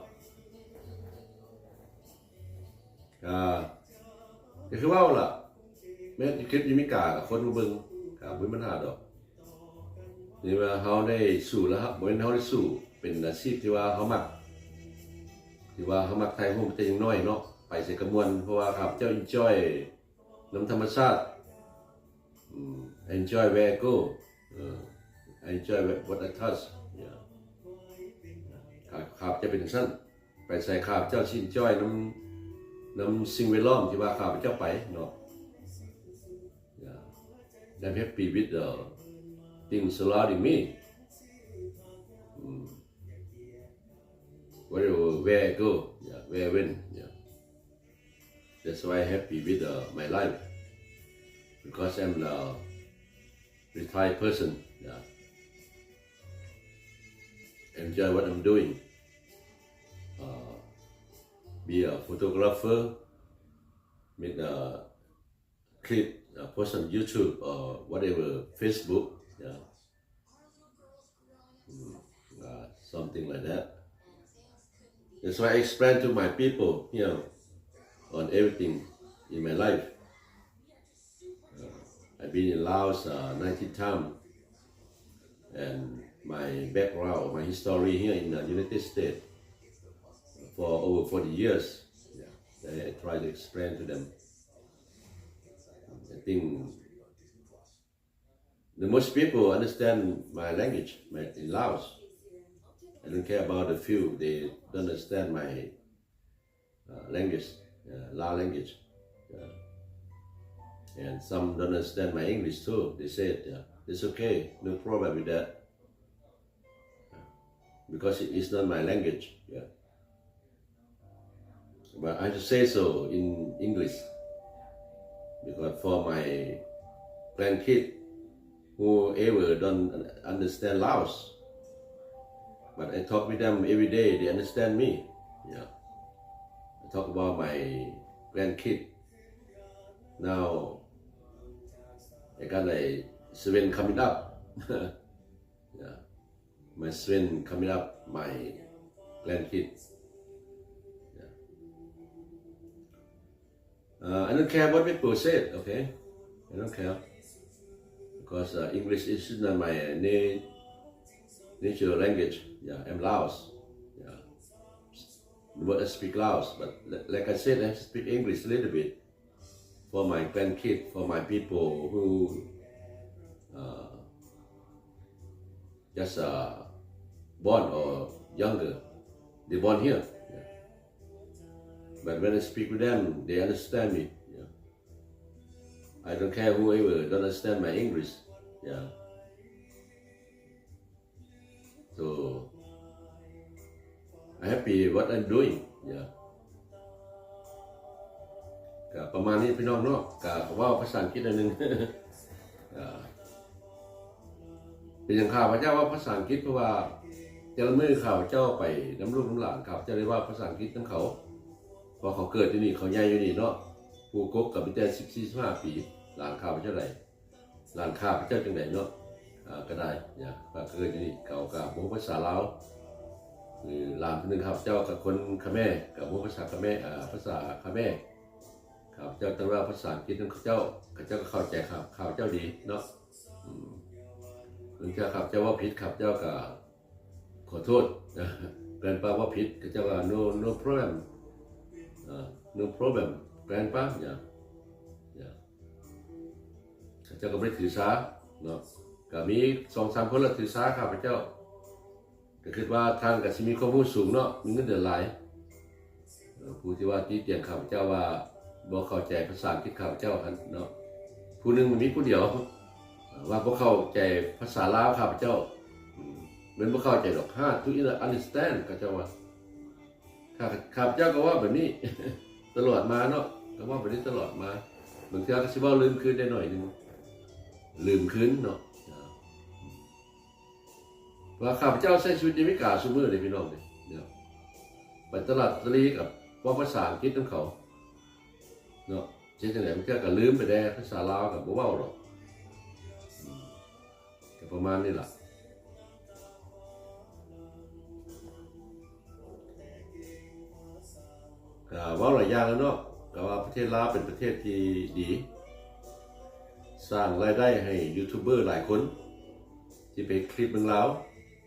ก็คือว่าล่ะแม้คลิปอเมริกากับคนเบิ่งก็บ่มีปัญหาดอกนี่ว่าเฮาได้สู้แล้วครับบ่แม่นเฮาได้สู้เป็นอาชีพที่ว่าเฮามักไทยโฮมแต่ยังน้อยเนาะไปใส่กระมวลเพราะว่าครับเจ้า enjoy น้ำธรรมชาติenjoy where I go enjoy what I touch ครับจะเป็นสั้นไปใส่ครับเจ้าชินจ้อยน้ำสิ่งแวดล้อมที่ว่าข้าพเจ้าไปเนาะ I'm happy with the things surrounding me where I go where I went that's why I'm happy with my life because I'm the retired person enjoy what I'm doing be a photographer, make a clip, post on YouTube or whatever, Facebook, something like that. That's why I explain to my people here on everything in my life. I've been in Laos 19 times, and my background, my history here in the United States. For over 40 years, I try to explain to them. I think the most people understand my language in Laos. I don't care about the few; they don't understand my language, Lao language, and some don't understand my English too. They said it's okay, no problem with that, because it's not my language. But I have to say so in English because for my grandkids whoever don't understand Laos, but I talk with them every day, they understand me. I talk about my grandkids. Now I got a Sven coming up. My Sven coming up, my grandkids. I don't care what people say, okay? I don't care. Because English is not my natural language. I'm Laos. But I speak Laos. But like I said, I speak English a little bit. For my grandkids, for my people who just born or younger. They born here. But when I speak with them, they understand me. I don't care whoever don't understand my English. So I'm happy what I'm doing. ก็ประมาณนี้พี่น้องเนาะก็ว่าภาษาอังกฤษอันนึง เป็นอย่างข้าพเจ้าว่าภาษาอังกฤษเพราะว่า แต่ละมื้อข้าพเจ้าไปน้ำลูกน้ำหลานข้าพเจ้าได้ว่าภาษาอังกฤษนำเขาพอเขาเกิดอยู่นี่เขาใหญ่อยู่นี่เนาะผู้กกกับมีแต่14-15 ปีหลานข้าพเจ้าใดหลานข้าพเจ้าจังไดเนาะก็ได้เนี่ยว่าเกิดอยู่นี่เก่ากับบ่ภาษาลาวหรือหลานคนนึงข้าพเจ้ากับคนเขมรกับบ่ภาษาเขมรภาษาเขมรข้าพเจ้าตั้งว่าภาษาอังกฤษนำเขาเจ้าก็เข้าใจข้าพเจ้าดีเนาะถึงจะข้าพเจ้าว่าผิดข้าพเจ้าก็ขอโทษนะgrandpa ว่าผิดข้าพเจ้าว่า no problem no problem grandpa เนี่ยข้าพเจ้าก็ไม่ได้ถือสาเนาะก็มี 2-3 คนละถือสาข้าพเจ้าก็คิดว่าทางก็สิมีความรู้สูงเนาะมีเงินเดือนหลายผู้ที่ว่าตีเตียงข้าพเจ้าว่าบ่เข้าใจภาษาอังกฤษข้าพเจ้าคั่นเนาะผู้นึงมันมีผู้เดียวว่าบ่เข้าใจภาษาลาวข้าพเจ้ามันบ่เข้าใจดอกto understand ข้าพเจ้าว่าข้าพเจ้าก็ว่าแบบนี้ ตลอดมาเนาะก็ว่าแบบนี้ตลอดมาบางทีก็สิเว้าลืมคืนได้หน่อยนึงลืมคืนเนาะว่าข้าพเจ้าใช้ชีวิตในอเมริกาซุมื้อเลยพี่น้องเนี่ยไปตลาดตรีกับว่าภาษาอังกฤษนำเขาเนาะเช่นจังได๋บางทีก็ลืมไปได้ภาษาลาวก็บ่เว้าหรอกก็ประมาณนี้ล่ะก็ว่าหลายอย่างแล้วเนาะก็ว่าประเทศลาวเป็นประเทศที่ดีสร้างรายได้ให้ยูทูบเบอร์หลายคนที่ไปคลิปเมืองลาว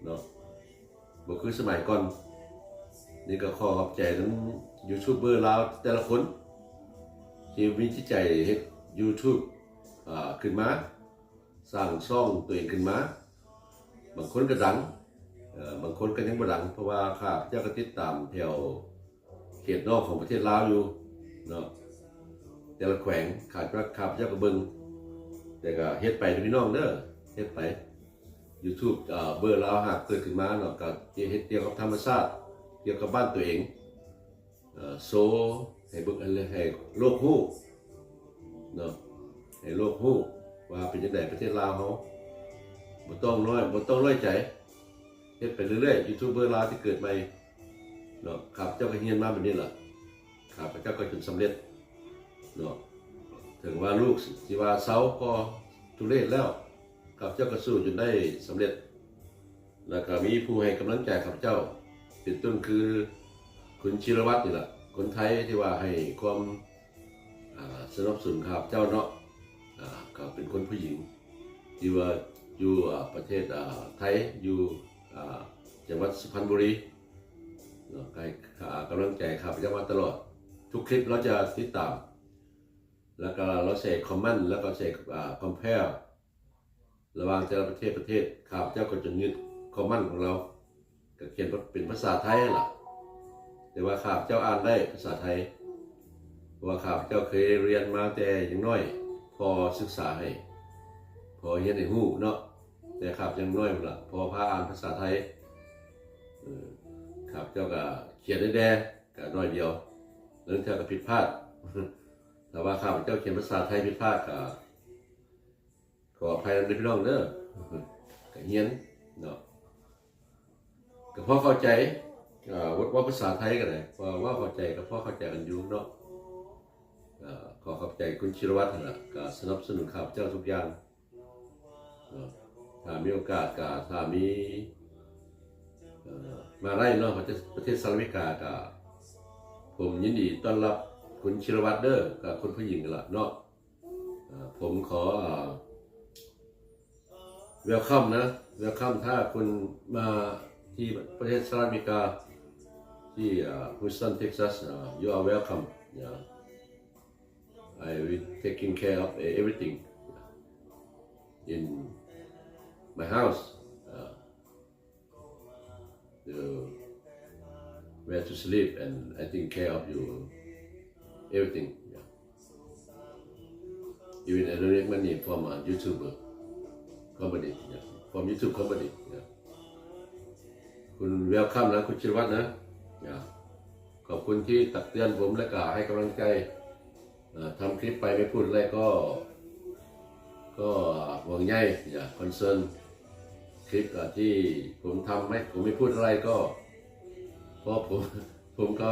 เนาะบ่คือสมัยก่อนนี่ก็ขอขอบใจทั้งยูทูบเบอร์ลาวแต่ละคนที่มีจิตใจเฮ็ด YouTube ขึ้นมาสร้างช่องตัวเองขึ้นมาบางคนก็ดังบางคนก็ยังบ่ดังเพราะว่าข้าพเจ้าก็ติดตามแถวเขตนอกของประเทศลาวอยู่เนาะแต่ละแขวงข้าพเจ้าก็เบิ่งแต่ก็เฮ็ดไปพี่น้องเด้อเฮ็ดไป YouTube เบอร์ลาวหากเกิดขึ้นมาเนาะก็เฮ็ดเกี่ยวกับธรรมชาติเกี่ยวกับบ้านตัวเองโซให้เบิ่งให้โลกฮู้เนาะให้โลกฮู้ว่าเป็นจังได๋ประเทศลาวเฮาบ่ต้องน้อยใจเฮ็ดไปเรื่อยๆยูทูบเบอร์ลาวที่เกิดใหม่เนาะข้าพเจ้าก็เรียนมาแบบนี้ล่ะข้าพเจ้าก็จนสำเร็จเนาะถึงว่าลูกสิว่าเซาก็ทุเรศแล้วข้าพเจ้าก็สู้จนได้สำเร็จแล้วก็มีผู้ให้กำลังใจข้าพเจ้าเป็นต้นคือคุณชิรวัตรนี่ล่ะคนไทยที่ว่าให้ความสนับสนุนข้าพเจ้าเนาะก็เป็นคนผู้หญิงที่ว่าอยู่ประเทศไทยอยู่จังหวัดสุพรรณบุรีเนาะให้กำลังใจข้าพเจ้ามาตลอดทุกคลิปเราจะติดตามแล้วก็เราใส่คอมเมนต์แล้วก็ใส่คอมเพลระหว่างแต่ละประเทศข้าพเจ้าก็จะยึดคอมเมนต์ของเราก็เขียนเป็นภาษาไทยล่ะแต่ว่าข้าพเจ้าอ่านได้ภาษาไทยเพราะว่าข้าพเจ้าเคยเรียนมาแต่ยังน้อยพอศึกษาให้พอเรียนให้ฮู้เนาะแต่ข้าพเจ้ายังน้อยพุ่นล่ะพอพาอ่านภาษาไทยข้าพเจ้าก็เขียนได้ก็น้อยเดียวแล้วเท่าก็ผิดพลาดแต่ว่าข้าพเจ้าเขียนภาษาไทยผิดพลาดก็ขออภัยนำพี่น้องเด้อก็เรียนเนาะก็พอเข้าใจว่าภาษาไทยกันเลยว่าเข้าใจกับพ่อเข้าใจกันอยู่เนาะขอขอบใจคุณชิรวัตรนะก็สนับสนุนข้าพเจ้าทุกอย่างถ้ามีโอกาสก็ถ้ามีมาไล่เนาะประเทศสหรัฐอเมริกาก็ผมยินดีต้อนรับคุณชิรวัตรเด้อกับคนผู้หญิงละเนาะผมขอเวลคัมนะเวลคัมถ้าคุณมาที่ประเทศสหรัฐอเมริกาที่ฮิวสตันเท็กซัสyou are welcome I will taking care of everything in my house where to sleep and I take care of you everything even I don't make money from YouTuber company from YouTube company คุณเวลคัมนะคุณชิรวัตรนะขอบคุณที่ตักเตือนผมและก็ให้กำลังใจทำคลิปไปไม่พูดอะไรก็ห่วงใยคอนเซิร์น คลิปที่ผมทำไหมผมไม่พูดอะไรก็เพราะผมก็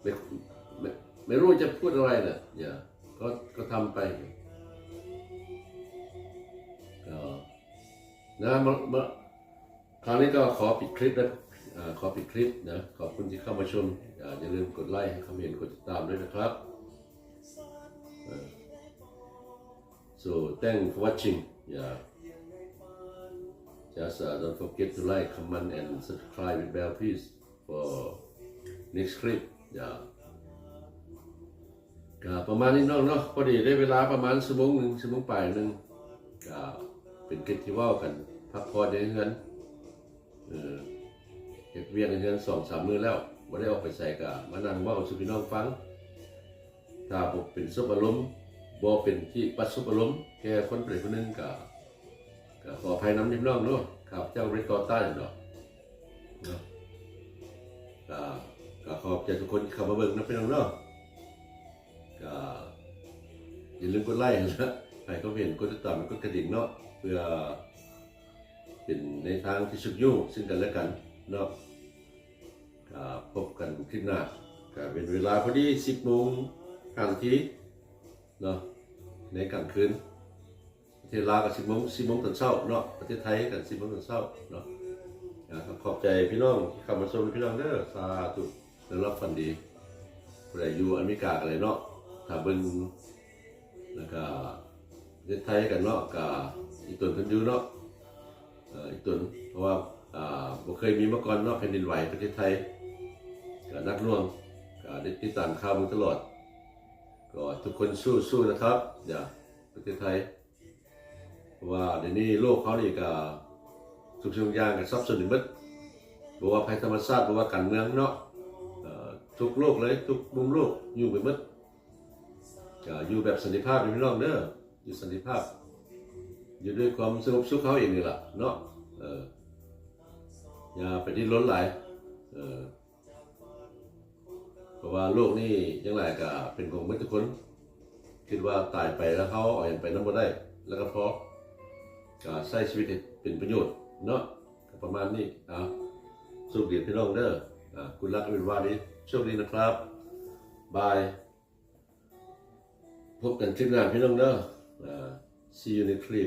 ไม่ไม่ไม่รู้จะพูดอะไรเนี่ยอย่าก็ทำไปก็นะมาคราวนี้ก็ขอปิดคลิปนะขอปิดคลิปนะขอบคุณที่เข้ามาชมอย่าลืมกดไลค์คอมเมนต์กดติดตามด้วยนะครับ so thanks for watching yeah just don't forget to like comment and subscribe with bell please for next clip yeah ก็ประมาณนี้น้องเนาะพอดีได้เวลาประมาณชั่วโมงหนึ่งชั่วโมงปลายหนึ่งก็เป็นคลิปที่ว่ากันพักผ่อนในเฮือนเก็บเวียนในเฮือน2-3 มื้อแล้วไม่ได้ออกไปใส่ก็มานั่งเว้าสู่พี่น้องฟังถ้าผมเป็นซุปอารมณ์บ่เป็นที่ปัดซุปอารมณ์แค่คนเปรตคนนึงก็ขออภัยน้ำนิดน้องเนาะครับเจ้าเรคคอร์ดใต้เนาะก็ขอบใจทุกคนที่เข้ามาเบิ่งนะพี่น้องเนาะก็อย่าลืมกดไลค์นะให้เขาเห็นกดติดตามกดกระดิ่งเนาะเพื่อเป็นในทางที่สุขยุ่งซึ่งกันและกันเนาะพบกันคลิปหน้าก็เป็นเวลาพอดี10 โมง5 นาทีเนาะในกลางคืนประเทศลาวกับ10 โมงตอนเช้าเนาะประเทศไทยกับ10 โมงตอนเช้าเนาะขอบใจพี่น้องที่เข้ามาชมพี่น้องเด้อสาธุได้รับฟันดีผู้ใดอยู่อเมริกากันเลยเนาะถ้าเบิ่งแล้วก็ประเทศไทยกันเนาะก็อีกตนเพิ่นอยู่เนาะอีกตนเพราะว่าบ่เคยมีมาก่อนเนาะแผ่นดินไหวประเทศไทยก็นักล่วงก็ได้ติดตามข่าวมาตลอดก็ทุกคนสู้นะครับอย่าประเทศไทยเพราะว่าเดี๋ยวนี้โลกเขานี่ก็ทุกสิ่งทุกอย่างก็ซับซ้อนหมดบ่ว่าภัยธรรมชาติบ่ว่าการเมืองเนาะทุกโลกเลยทุกมุมโลกอยู่ไปหมดก็อยู่แบบสันติภาพพี่น้องเด้ออยู่สันติภาพอยู่ด้วยความสงบสุขเขาเองนี่ล่ะเนาะอย่าไปดิ้นรนหลายเพราะว่าโลกนี้ยังไงก็เป็นของทุกคนคิดว่าตายไปแล้วเขาเอาอย่างไปนั้นบ่ได้แล้วก็พอก็ใช้ชีวิตให้เป็นประโยชน์เนาะประมาณนี้สุขดีพี่น้องเด้อคุณรักเป็นว่านี้โชคดีนะครับบายพบกันคลิปหน้าพี่น้องเด้อsee you next clip